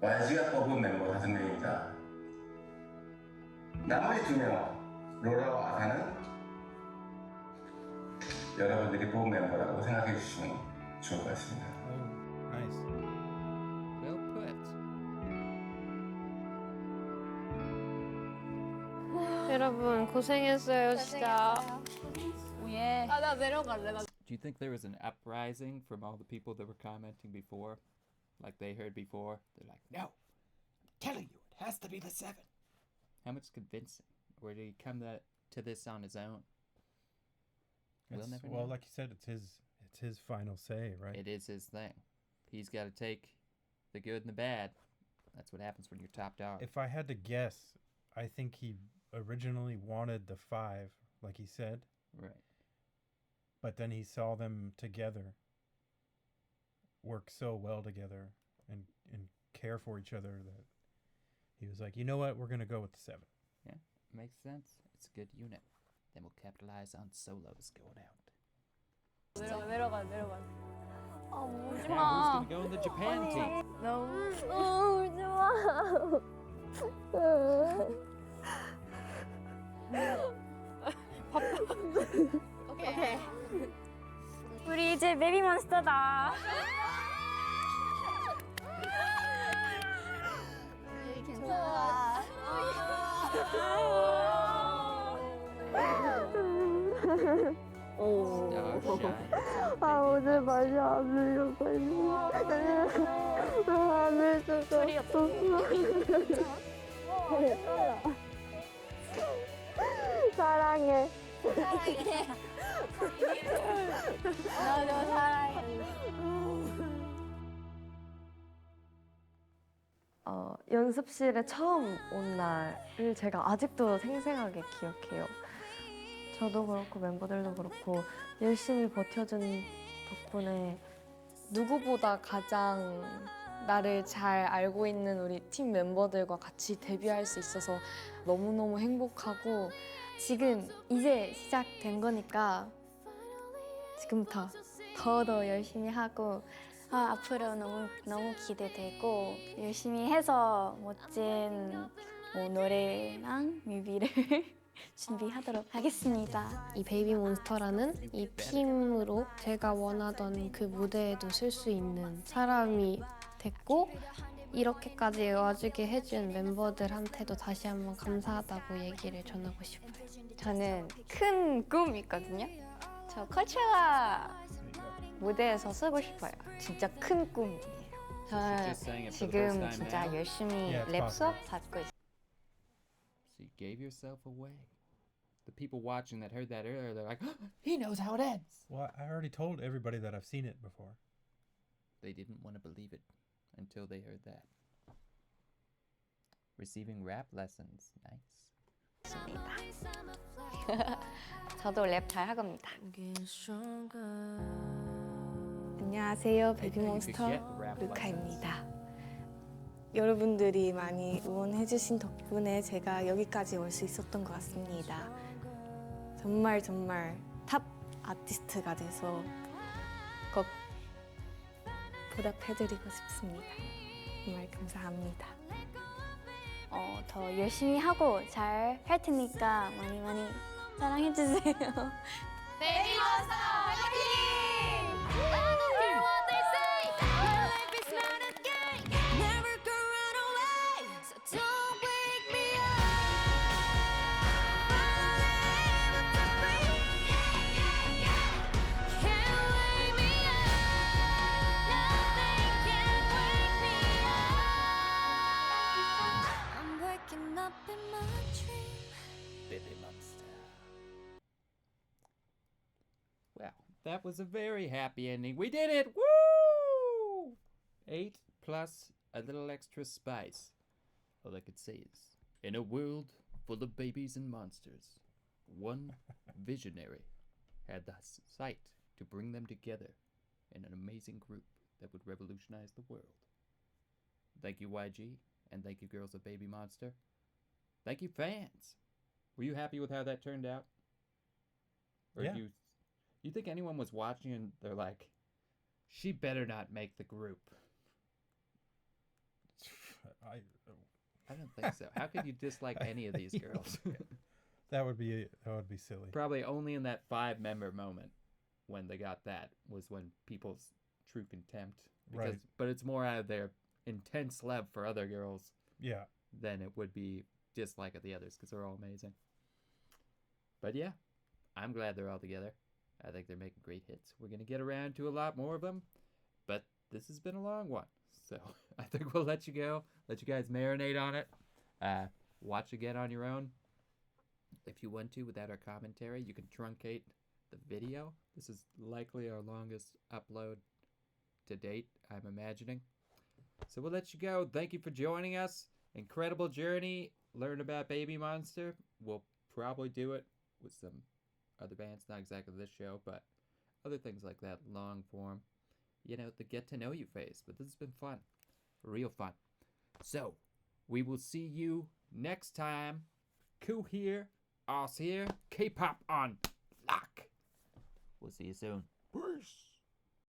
YG가 뽑은 멤버 5명입니다. 나머지 2명, 로라와 아사는 여러분들이 뽑은 멤버라고 생각해 주시면 좋을 것 같습니다. Nice. Well put. 여러분 고생했어요 진짜. 오예. 나 내려갈래. Do you think there was an uprising from all the people that were commenting before? Like they heard before? They're like, no, I'm telling you, it has to be the 7. How much convincing? Or did he come to this on his own? We'll never know. Well, like you said, it's his final say, right? It is his thing. He's got to take the good and the bad. That's what happens when you're top dog. If I had to guess, I think he originally wanted the 5, like he said. Right. But then he saw them together, work so well together, and care for each other that he was like, you know what, we're gonna go with the 7. Yeah, makes sense. It's a good unit. Then we'll capitalize on solos going out. 내려가. Now 울지 who's 마. gonna go in the Japan team? 울지 마. 오케이. 우리 이제 베비몬스터다. 괜찮아. 아 오늘 많이 안 울려가지고 안 울려서 사랑해. 나도 사랑해. 연습실에 처음 온 날을 제가 아직도 생생하게 기억해요. 저도 그렇고 멤버들도 그렇고 열심히 버텨준 덕분에 누구보다 가장 나를 잘 알고 있는 우리 팀 멤버들과 같이 데뷔할 수 있어서 너무너무 행복하고 지금 이제 시작된 거니까 지금부터 더 열심히 하고 앞으로 너무 기대되고 열심히 해서 멋진 노래랑 뮤비를 준비하도록 하겠습니다. 이 베이비몬스터라는 이 팀으로 제가 원하던 그 무대에도 쓸 수 있는 사람이 됐고 이렇게까지 와주게 해준 멤버들한테도 다시 한번 감사하다고 얘기를 전하고 싶어요. 저는 큰 꿈이 있거든요. 저 컬처가 무대에서 쓰고 싶어요. 진짜 큰 꿈이에요. 저는 지금 진짜 열심히 랩 수업 받고 있어요. So you gave yourself away. The people watching that heard that earlier, they're like, he knows how it ends. Well, I already told everybody that I've seen it before. They didn't want to believe it until they heard that. Receiving rap lessons. Nice. 저도 랩 잘 하겁니다. 안녕하세요, 베이비몬스터 루카입니다. 여러분들이 많이 응원해주신 덕분에 제가 여기까지 올 수 있었던 것 같습니다. 정말 탑 아티스트가 돼서 꼭 보답해드리고 싶습니다. 정말 감사합니다. 더 열심히 하고 잘 할 테니까 많이 사랑해주세요. 베이비몬스터 화이팅! Well, that was a very happy ending. We did it! Woo! 8 plus a little extra spice. All I could say is, in a world full of babies and monsters, one visionary had the sight to bring them together in an amazing group that would revolutionize the world. Thank you, YG, and thank you, girls of Baby Monster. Thank you, fans. Were you happy with how that turned out? Or Yeah. do you think anyone was watching and they're like, she better not make the group? I don't think so. How could you dislike any of these girls? That would be silly. Probably only in that 5-member moment when they got that was when people's true contempt. Right. But it's more out of their intense love for other girls. Yeah. Than it would be dislike of the others because they're all amazing. But yeah, I'm glad they're all together. I think they're making great hits. We're going to get around to a lot more of them, but this has been a long one. So I think we'll let you go, let you guys marinate on it, watch again on your own. If you want to, without our commentary, you can truncate the video. This is likely our longest upload to date, I'm imagining. So we'll let you go. Thank you for joining us. Incredible journey. Learn about Baby Monster. We'll probably do it with some other bands, not exactly this show, but other things like that, long form. You know, the get to know you phase. But this has been fun. Real fun. So, we will see you next time. Ku here, Aus here, KPop on lock. We'll see you soon. Peace.